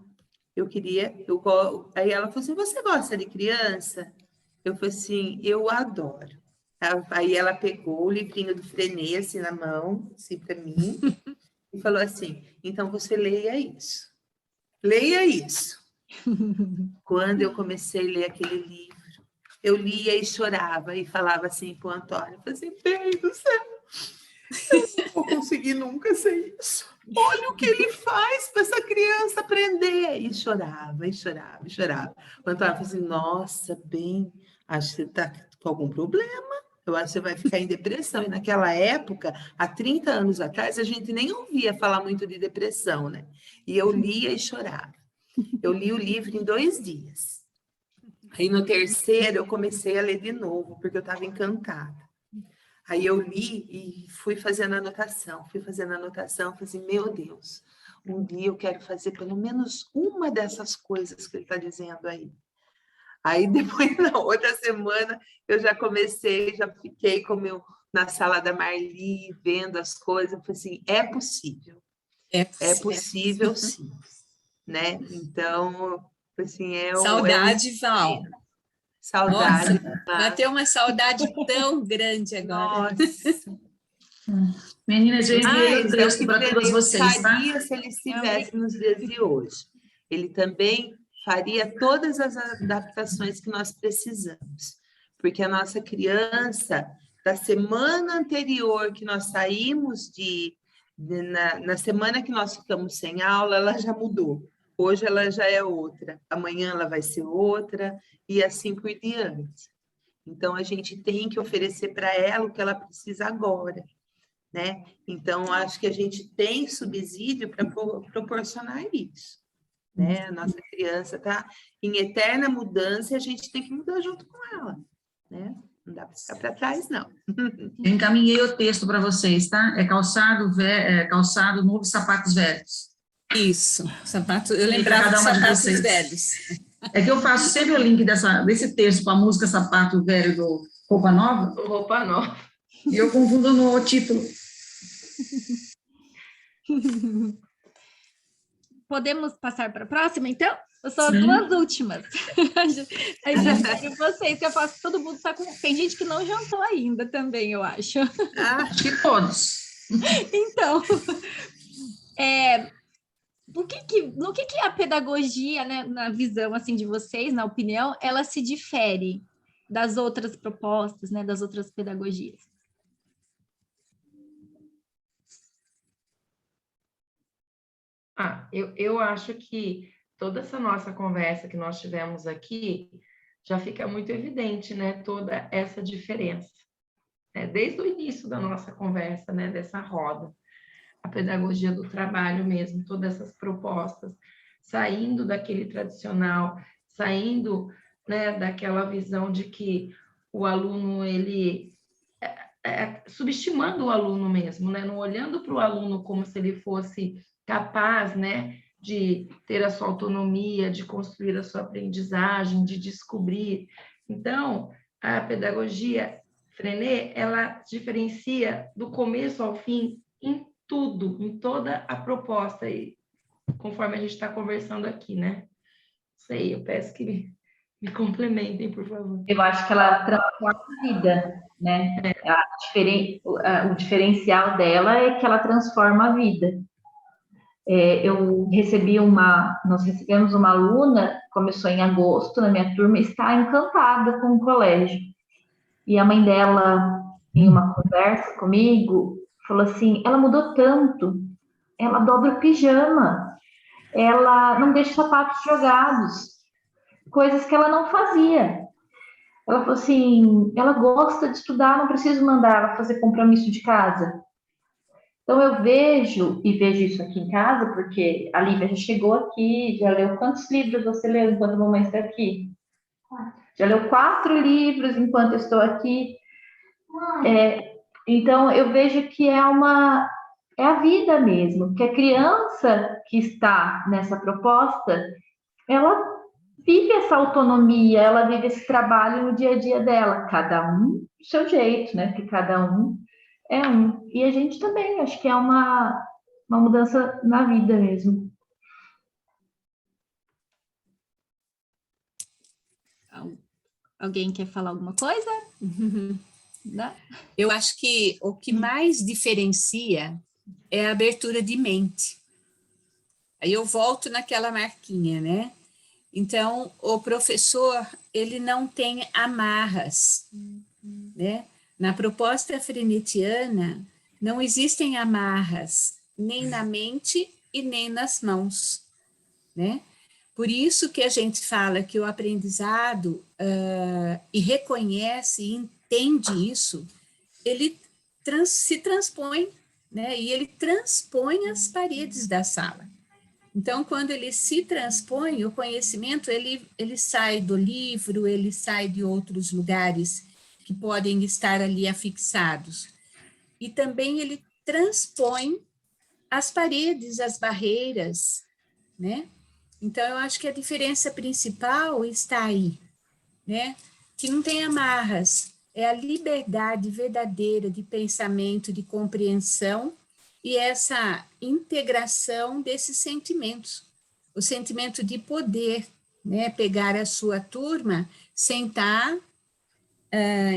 Aí ela falou assim, você gosta de criança? Eu falei assim, eu adoro. Aí ela pegou o livrinho do Freinet, assim, na mão, assim, para mim, e falou assim, então você leia isso. Leia isso. Quando eu comecei a ler aquele livro, eu lia e chorava, e falava assim para o Antônio, eu falei assim, bem do céu, eu não vou conseguir nunca ser isso. Olha o que ele faz para essa criança aprender. E chorava, e chorava, e chorava. O Antônio falou assim, nossa, bem, acho que você está com algum problema. Eu acho que você vai ficar em depressão. E naquela época, há 30 anos atrás, a gente nem ouvia falar muito de depressão, né? E eu lia e chorava. Eu li o livro em 2 dias. Aí no terceiro eu comecei a ler de novo, porque eu estava encantada. Aí eu li e fui fazendo anotação, falei assim, meu Deus, um dia eu quero fazer pelo menos uma dessas coisas que ele está dizendo aí. Aí depois, na outra semana, eu já fiquei na sala da Marli, vendo as coisas, eu falei assim, é possível sim, né? Então, assim, Saudade, Val. Saudade. Nossa, bateu uma saudade tão grande agora. Nossa. Meninas, eu enviei o texto para todas vocês, tá? Faria se ele estivesse nos dias de hoje. Ele também faria todas as adaptações que nós precisamos. Porque a nossa criança, da semana anterior que nós saímos na semana que nós ficamos sem aula, ela já mudou. Hoje ela já é outra, amanhã ela vai ser outra, e assim por diante. Então, a gente tem que oferecer para ela o que ela precisa agora, né? Então, acho que a gente tem subsídio para proporcionar isso, né? A nossa criança está em eterna mudança e a gente tem que mudar junto com ela, né? Não dá para ficar para trás, não. Eu encaminhei o texto para vocês, tá? É calçado novo e sapatos velhos. Isso, sapato, eu lembrava dos sapatos velhos. É que eu faço sempre o link desse texto com a música Sapato Velho do Roupa Nova. Roupa Nova. E eu confundo no título. Podemos passar para a próxima, então? Eu sou as 2 últimas. Aí já digo vocês, que eu faço, todo mundo está com... Tem gente que não jantou ainda também, eu acho. Acho que todos. Então, no que a pedagogia, né, na visão assim de vocês, na opinião, ela se difere das outras propostas, né, das outras pedagogias? Eu acho que toda essa nossa conversa que nós tivemos aqui já fica muito evidente, né, toda essa diferença, né, desde o início da nossa conversa, né, dessa roda. A pedagogia do trabalho mesmo, todas essas propostas, saindo daquele tradicional, saindo, né, daquela visão de que o aluno, ele subestimando o aluno mesmo, né, não olhando para o aluno como se ele fosse capaz, né, de ter a sua autonomia, de construir a sua aprendizagem, de descobrir. Então, a pedagogia Freinet, ela diferencia do começo ao fim em tudo, em toda a proposta, aí, conforme a gente está conversando aqui, né? Isso aí, eu peço que me complementem, por favor. Eu acho que ela transforma a vida, né? O diferencial dela é que ela transforma a vida. Nós recebemos uma aluna, começou em agosto na minha turma, está encantada com o colégio. E a mãe dela, em uma conversa comigo, falou assim, ela mudou tanto, ela dobra o pijama, ela não deixa sapatos jogados, coisas que ela não fazia. Ela falou assim, ela gosta de estudar, não preciso mandar ela fazer compromisso de casa. Então, eu vejo isso aqui em casa, porque a Lívia já chegou aqui, já leu quantos livros você leu enquanto a mamãe está aqui? Já leu 4 livros enquanto eu estou aqui. Então, eu vejo que é a vida mesmo, que a criança que está nessa proposta, ela vive essa autonomia, ela vive esse trabalho no dia a dia dela, cada um do seu jeito, né? Porque cada um é um. E a gente também, acho que é uma mudança na vida mesmo. Alguém quer falar alguma coisa? Não? Eu acho que o que mais diferencia é a abertura de mente. Aí eu volto naquela marquinha, né? Então, o professor, ele não tem amarras, né? Na proposta frenetiana, não existem amarras, nem na mente e nem nas mãos, né? Por isso que a gente fala que o aprendizado, e reconhece e entende isso, ele se transpõe, né? E ele transpõe as paredes da sala. Então, quando ele se transpõe, o conhecimento, ele sai do livro, ele sai de outros lugares que podem estar ali afixados. E também ele transpõe as paredes, as barreiras, né? Então, eu acho que a diferença principal está aí, né? Que não tem amarras, é a liberdade verdadeira de pensamento, de compreensão, e essa integração desses sentimentos, o sentimento de poder, né, pegar a sua turma, sentar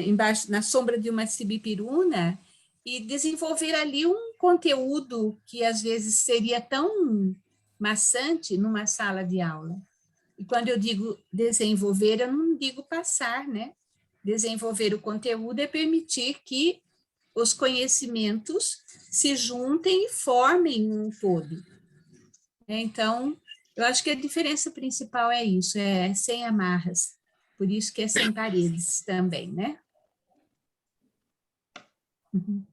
embaixo, na sombra de uma sibipiruna e desenvolver ali um conteúdo que às vezes seria tão maçante numa sala de aula. E quando eu digo desenvolver, eu não digo passar, né? Desenvolver o conteúdo é permitir que os conhecimentos se juntem e formem um todo. Então, eu acho que a diferença principal é isso, é sem amarras. Por isso que é sem paredes também, né? Uhum.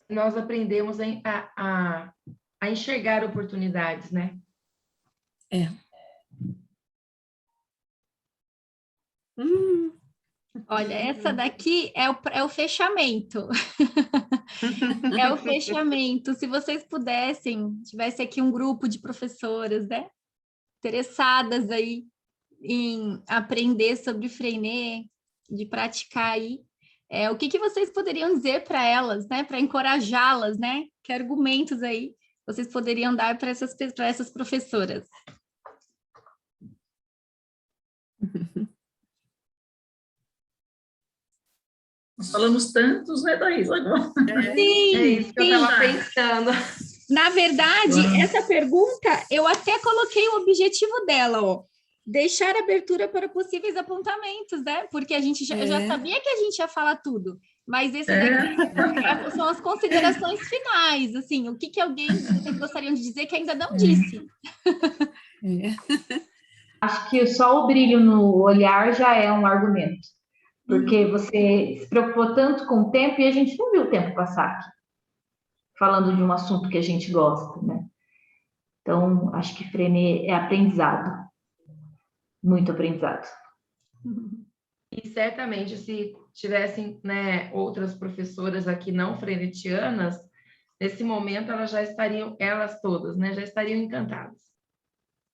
Nós aprendemos a enxergar oportunidades, né? Olha, essa daqui é o fechamento. É o fechamento. Se vocês pudessem, tivesse aqui um grupo de professoras, né? Interessadas aí em aprender sobre Freinet, de praticar aí, o que vocês poderiam dizer para elas, né? Para encorajá-las, né? Que argumentos aí vocês poderiam dar para essas professoras? Nós falamos tantos, né, Thaís, agora? Sim, é isso que eu estava pensando. Na verdade, essa pergunta, eu até coloquei o objetivo dela, ó. Deixar abertura para possíveis apontamentos, né? Porque a gente eu já sabia que a gente ia falar tudo, mas esse daqui são as considerações finais, assim, o que vocês gostariam de dizer que ainda não disse? Acho que só o brilho no olhar já é um argumento, porque você se preocupou tanto com o tempo e a gente não viu o tempo passar aqui, falando de um assunto que a gente gosta, né? Então, acho que Freinet é aprendizado, muito aprendizado. E certamente, se tivessem, né, outras professoras aqui não frenetianas, nesse momento elas já estariam, elas todas, né, já estariam encantadas.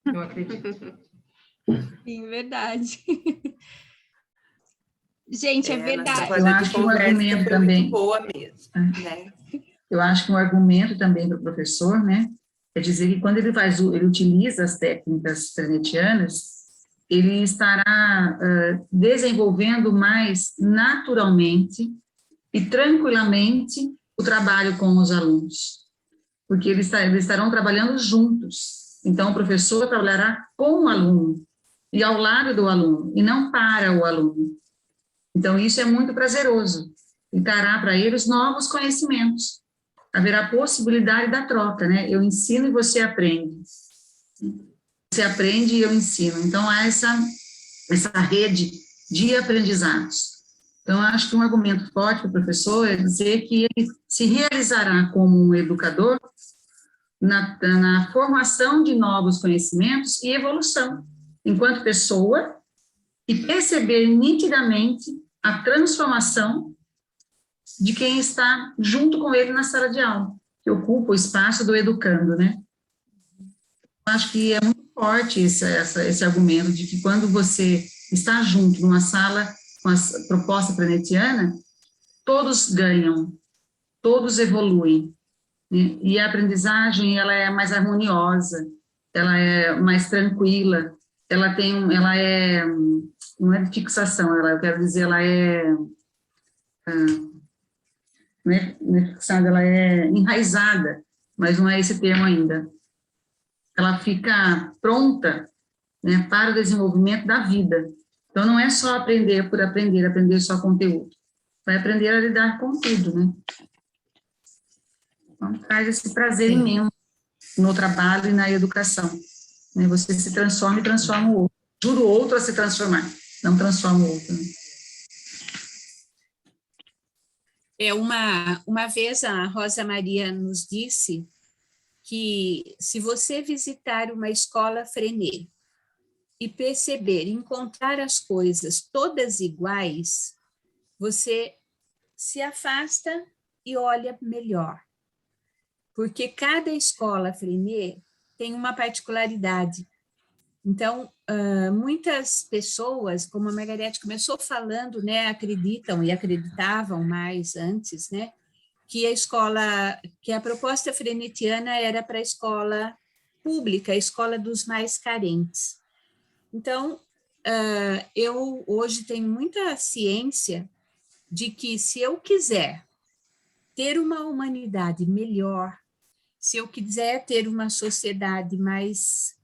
Eu acredito. Sim, verdade. Gente, é verdade. Eu acho que um argumento foi também muito boa mesmo, né? Eu acho que um argumento também para o professor, né, é dizer que quando ele utiliza as técnicas frenetianas, ele estará desenvolvendo mais naturalmente e tranquilamente o trabalho com os alunos, porque eles estarão trabalhando juntos. Então, o professor trabalhará com o aluno e ao lado do aluno, e não para o aluno. Então, isso é muito prazeroso, e trará para eles novos conhecimentos. Haverá possibilidade da troca, né? Eu ensino e você aprende. Você aprende e eu ensino. Então, há essa rede de aprendizados. Então, acho que um argumento forte para o professor é dizer que ele se realizará como um educador na formação de novos conhecimentos e evolução, enquanto pessoa, e perceber nitidamente a transformação de quem está junto com ele na sala de aula, que ocupa o espaço do educando, né? Acho que é muito forte esse argumento de que quando você está junto numa sala com a proposta frenetiana, todos ganham, todos evoluem, né? E a aprendizagem, ela é mais harmoniosa, ela é mais tranquila, não é de fixação, eu quero dizer, ela é fixada, ela é enraizada, mas não é esse termo ainda. Ela fica pronta, né, para o desenvolvimento da vida. Então, não é só aprender por aprender só conteúdo. Vai aprender a lidar com tudo, né? Então, traz esse prazer imenso no trabalho e na educação. Né? Você se transforma e transforma o outro. Ajuda o outro a se transformar, não transforma o outro. Né? Uma vez a Rosa Maria nos disse que se você visitar uma escola Freinet e perceber, encontrar as coisas todas iguais, você se afasta e olha melhor. Porque cada escola Freinet tem uma particularidade. Então, muitas pessoas, como a Margarete começou falando, né, acreditam e acreditavam mais antes, né, que a proposta frenetiana era para a escola pública, a escola dos mais carentes. Então, eu hoje tenho muita ciência de que se eu quiser ter uma humanidade melhor, se eu quiser ter uma sociedade mais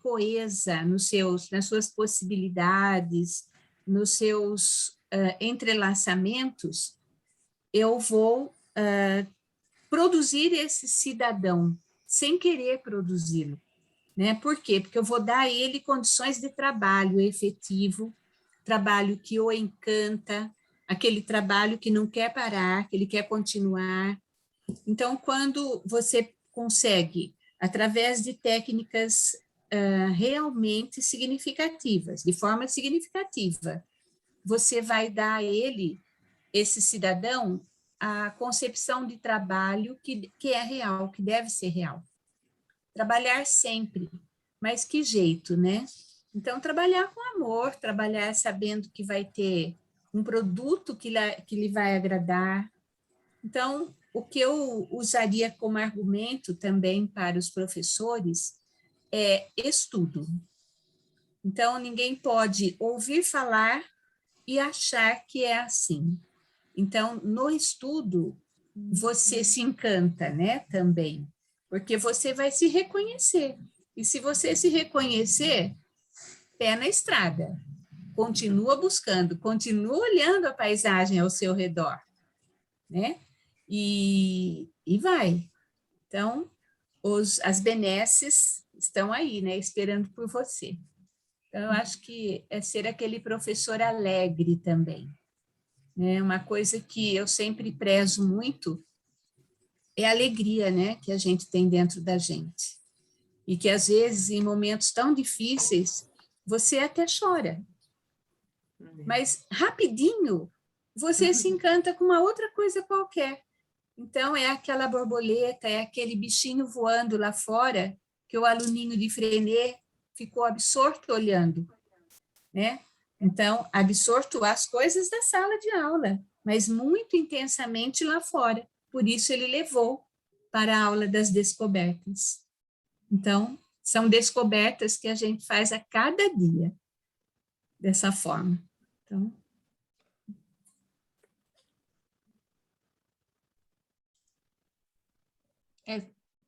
coesa nas suas possibilidades, nos seus entrelaçamentos, eu vou produzir esse cidadão sem querer produzi-lo, né? Por quê? Porque eu vou dar a ele condições de trabalho efetivo, trabalho que o encanta, aquele trabalho que não quer parar, que ele quer continuar. Então, quando você consegue, através de técnicas realmente significativas, de forma significativa, você vai dar a ele, esse cidadão, a concepção de trabalho que é real, que deve ser real. Trabalhar sempre, mas que jeito, né? Então, trabalhar com amor, trabalhar sabendo que vai ter um produto que lhe vai agradar. Então, o que eu usaria como argumento também para os professores é estudo. Então, ninguém pode ouvir falar e achar que é assim. Então, no estudo, você se encanta, né, também, porque você vai se reconhecer. E se você se reconhecer, pé na estrada, continua buscando, continua olhando a paisagem ao seu redor, né? E vai. Então, as benesses estão aí, né, esperando por você. Então, eu acho que é ser aquele professor alegre também. Né? Uma coisa que eu sempre prezo muito é a alegria, né, que a gente tem dentro da gente. E que, às vezes, em momentos tão difíceis, você até chora. Mas, rapidinho, você se encanta com uma outra coisa qualquer. Então, é aquela borboleta, é aquele bichinho voando lá fora, que o aluninho de Freinet ficou absorto olhando, né? Então, absorto as coisas da sala de aula, mas muito intensamente lá fora. Por isso ele levou para a aula das descobertas. Então, são descobertas que a gente faz a cada dia, dessa forma. Então,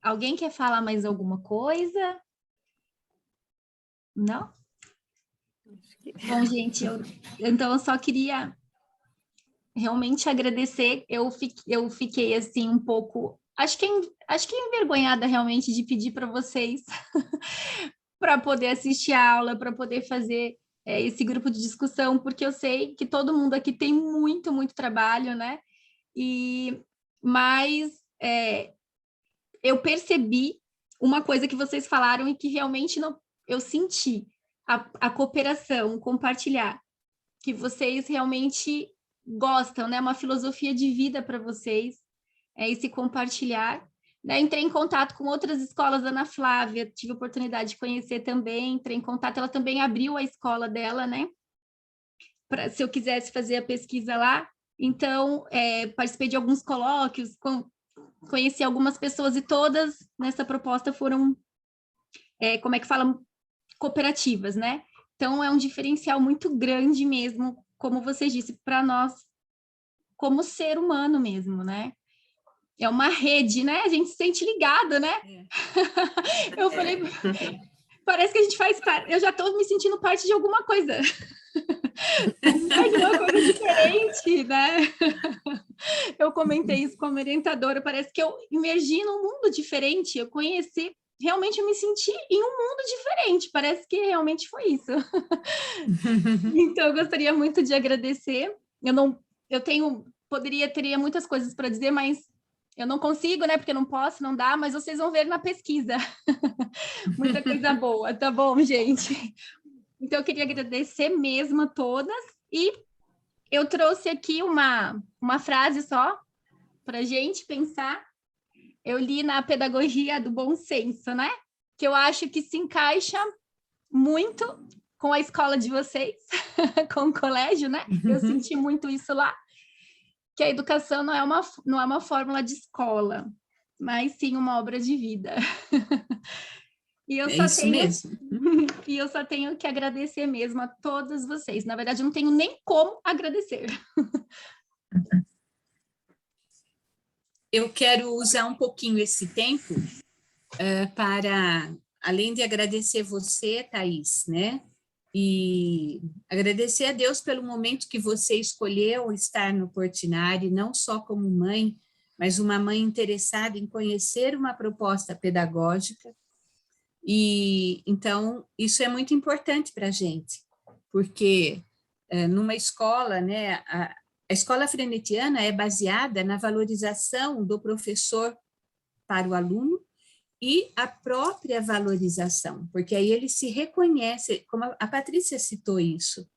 alguém quer falar mais alguma coisa? Não? Bom, gente, então eu só queria realmente agradecer. Eu fiquei assim um pouco, acho que envergonhada realmente de pedir para vocês para poder assistir a aula, para poder fazer esse grupo de discussão, porque eu sei que todo mundo aqui tem muito, muito trabalho, né? Mas eu percebi uma coisa que vocês falaram e que realmente eu senti, a cooperação, compartilhar, que vocês realmente gostam, né? Uma filosofia de vida para vocês, esse compartilhar. Né? Entrei em contato com outras escolas da Ana Flávia, tive a oportunidade de conhecer também, entrei em contato, ela também abriu a escola dela, né? Se eu quisesse fazer a pesquisa lá. Então, participei de alguns colóquios, conheci algumas pessoas e todas nessa proposta foram, como é que fala, cooperativas, né? Então, é um diferencial muito grande mesmo, como vocês disseram, para nós, como ser humano mesmo, né? É uma rede, né? A gente se sente ligado, né? Eu falei, parece que a gente faz parte, eu já estou me sentindo parte de alguma coisa. De uma coisa diferente, né? Eu comentei isso com a orientadora, parece que eu imergi num mundo diferente, eu conheci, realmente eu me senti em um mundo diferente, parece que realmente foi isso. Então, eu gostaria muito de agradecer, teria muitas coisas para dizer, mas eu não consigo, né, porque não posso, não dá, mas vocês vão ver na pesquisa. Muita coisa boa, tá bom, gente? Então, eu queria agradecer mesmo a todas e eu trouxe aqui uma frase só para a gente pensar. Eu li na Pedagogia do Bom Senso, né? Que eu acho que se encaixa muito com a escola de vocês, com o colégio, né? Eu senti muito isso lá, que a educação não é uma fórmula de escola, mas sim uma obra de vida. E eu só tenho que agradecer mesmo a todas vocês. Na verdade, eu não tenho nem como agradecer. eu quero usar um pouquinho esse tempo para, além de agradecer você, Thaís, né? E agradecer a Deus pelo momento que você escolheu estar no Portinari, não só como mãe, mas uma mãe interessada em conhecer uma proposta pedagógica. E então isso é muito importante para a gente, porque numa escola, né, a escola frenetiana é baseada na valorização do professor para o aluno e a própria valorização, porque aí ele se reconhece, como a Patrícia citou isso,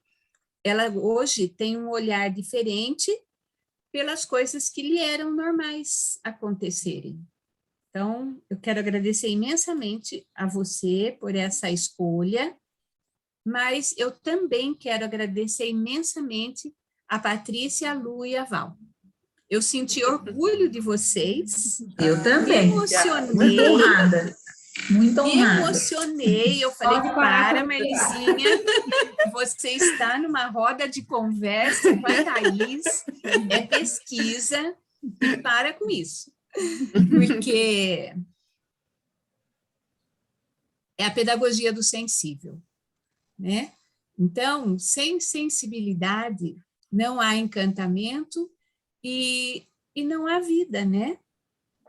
ela hoje tem um olhar diferente pelas coisas que lhe eram normais acontecerem. Então, eu quero agradecer imensamente a você por essa escolha, mas eu também quero agradecer imensamente a Patrícia, a Lu e a Val. Eu senti orgulho de vocês. Eu também. Me emocionei. Muito honrada. Muito honrada. Me emocionei. Eu falei, para, Melizinha, você está numa roda de conversa com a Thaís, é pesquisa, e para com isso. Porque é a pedagogia do sensível, né? Então, sem sensibilidade, não há encantamento e não há vida, né?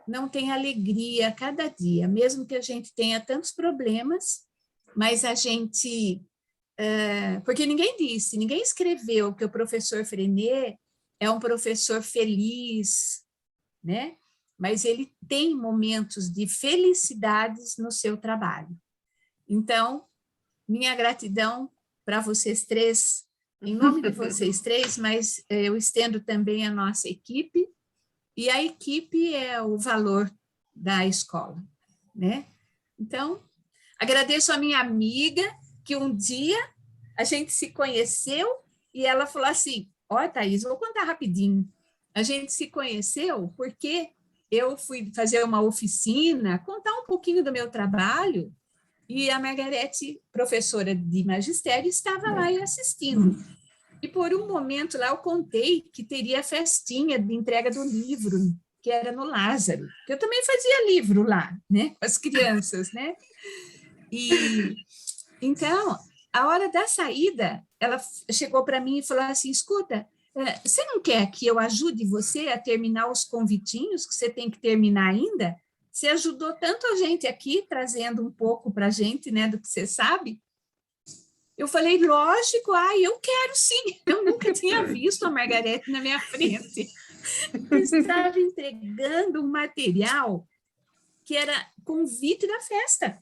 Não tem alegria a cada dia, mesmo que a gente tenha tantos problemas, mas a gente... porque ninguém escreveu que o professor Freinet é um professor feliz, né? Mas ele tem momentos de felicidades no seu trabalho. Então, minha gratidão para vocês três, em nome de vocês três, mas eu estendo também a nossa equipe, e a equipe é o valor da escola, né? Então, Agradeço a minha amiga, que um dia a gente se conheceu e ela falou assim, ó, Thaís, vou contar rapidinho. A gente se conheceu porque eu fui fazer uma oficina, contar um pouquinho do meu trabalho, e a Margarete, professora de magistério, estava lá e assistindo. E por um momento lá eu contei que teria festinha de entrega do livro, que era no Lázaro, que eu também fazia livro lá, né, com as crianças, né? E então, a hora da saída, ela chegou para mim e falou assim, escuta, você não quer que eu ajude você a terminar os convitinhos que você tem que terminar ainda? Você ajudou tanto a gente aqui, trazendo um pouco para a gente, né, do que você sabe. Eu falei, lógico, eu quero sim. Eu nunca tinha visto a Margarete na minha frente. Eu estava entregando um material que era convite da festa.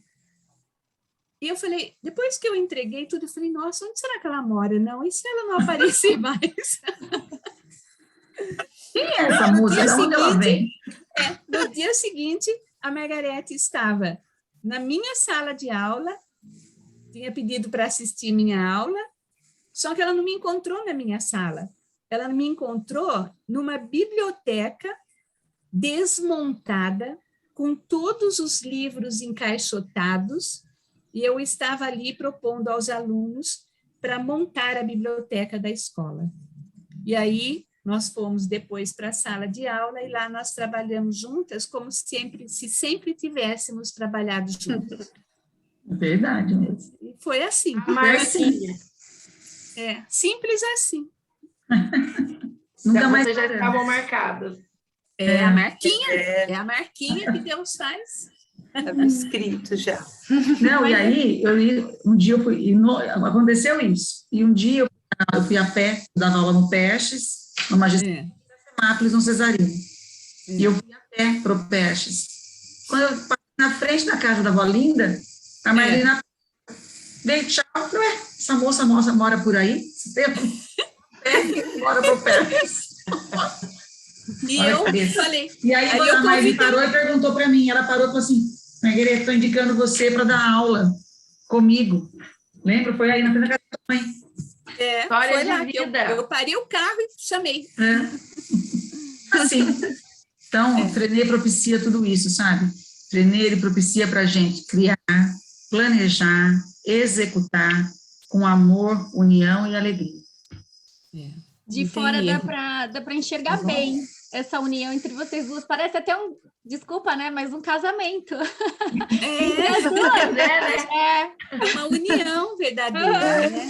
E eu falei, depois que eu entreguei tudo, eu falei, nossa, onde será que ela mora? Não, e se ela não aparecer mais? Quem é essa música? De onde ela vem? No dia seguinte, a Margarete estava na minha sala de aula, tinha pedido para assistir minha aula, só que ela não me encontrou na minha sala. Ela me encontrou numa biblioteca desmontada, com todos os livros encaixotados, e eu estava ali propondo aos alunos para montar a biblioteca da escola. E aí, nós fomos depois para a sala de aula, e lá nós trabalhamos juntas, como se sempre tivéssemos trabalhado juntas. Verdade mesmo. E foi assim. Marquinha. Simples assim. Nunca mais Vocês já estavam marcadas. É a marquinha que Deus faz. Estava escrito já. Não, e aí, um dia eu fui, aconteceu isso, e um dia eu fui a pé, dava aula no Pestes, no Magistério, Semápolis, no Cesarino, e eu fui a pé para o Pestes. Quando eu passei na frente da casa da avó Linda, a Marlene dei tchau, eu falei, essa moça mora por aí? Você mora para o Pestes. E eu falei... E aí a Marlene parou e perguntou para mim, ela parou e falou assim, Margarete, estou indicando você para dar aula comigo. Lembra? Foi aí na frente da casa da mãe. História foi lá de que vida. eu parei o carro e chamei. Assim. Então, Freinet propicia tudo isso, sabe? Freinet, ele propicia para a gente criar, planejar, executar com amor, união e alegria. De fora dá para enxergar bem essa união entre vocês duas. Parece até desculpa, né? Mas um casamento. É uma união verdadeira, né?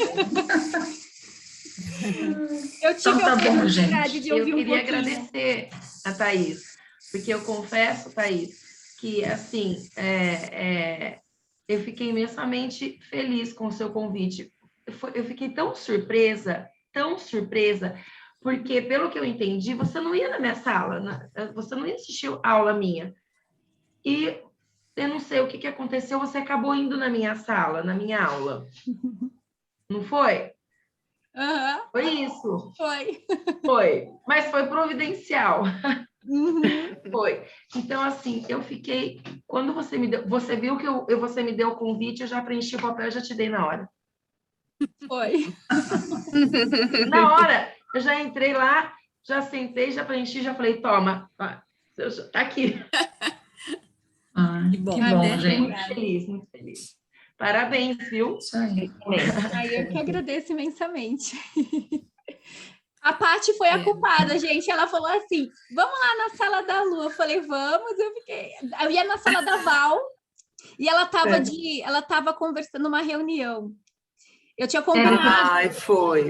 Eu tive então, a oportunidade gente. de ouvir eu queria pouquinho. agradecer a Thaís, porque eu confesso, Thaís, que, assim, eu fiquei imensamente feliz com o seu convite. Eu fiquei tão surpresa, porque, pelo que eu entendi, você não ia na minha sala, você não ia assistir aula minha. E eu não sei o que aconteceu, você acabou indo na minha sala, na minha aula. Não foi? Uhum. Foi isso. Foi. Mas foi providencial. Uhum. Foi. Então, assim, eu fiquei... Quando você me deu... Você viu que você me deu o convite, eu já preenchi o papel, já te dei na hora. Foi. Na hora, eu já entrei lá, já sentei, já preenchi, já falei, toma, tá aqui. Que bom, né? Gente. Muito feliz. Parabéns, viu? Isso aí. Eu que agradeço imensamente. A Paty foi a culpada, gente. Ela falou assim, vamos lá na sala da Lu. Eu falei, vamos. Eu ia na sala da Val e ela estava conversando numa reunião. Eu tinha combinado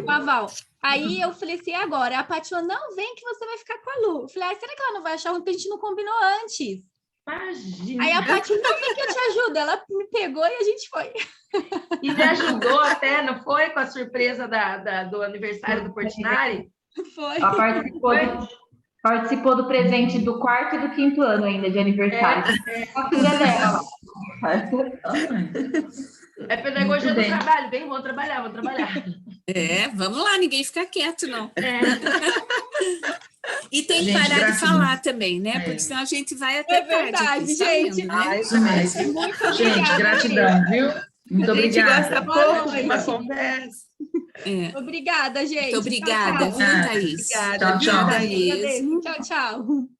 com a Val. Aí eu falei assim, agora? A Paty falou, não, vem que você vai ficar com a Lu. Eu falei, será que ela não vai achar ruim? Porque a gente não combinou antes. Imagina. Aí a Paty, não, vem que eu te ajudo. Ela me pegou e a gente foi. E me ajudou até, não foi? Com a surpresa do aniversário do Portinari? Foi. Ela participou do presente do 4º e do 5º ano ainda de aniversário. A filha dela. É pedagogia do trabalho. Bem, vamos trabalhar. Vamos lá, ninguém fica quieto, não. E tem que Gente, parar de gratidão. falar também, né? Porque senão a gente vai até É tarde verdade, aqui, gente. sabendo, né? Isso mesmo. Muito Gente, obrigada. gratidão, viu? Muito A gente gosta obrigada. pouco de uma noite. conversa. Obrigada, gente. Muito obrigada, Tchau, viu, Ah, Thaís? Obrigada, Tchau, tchau. Thaís. tchau. Tchau, tchau.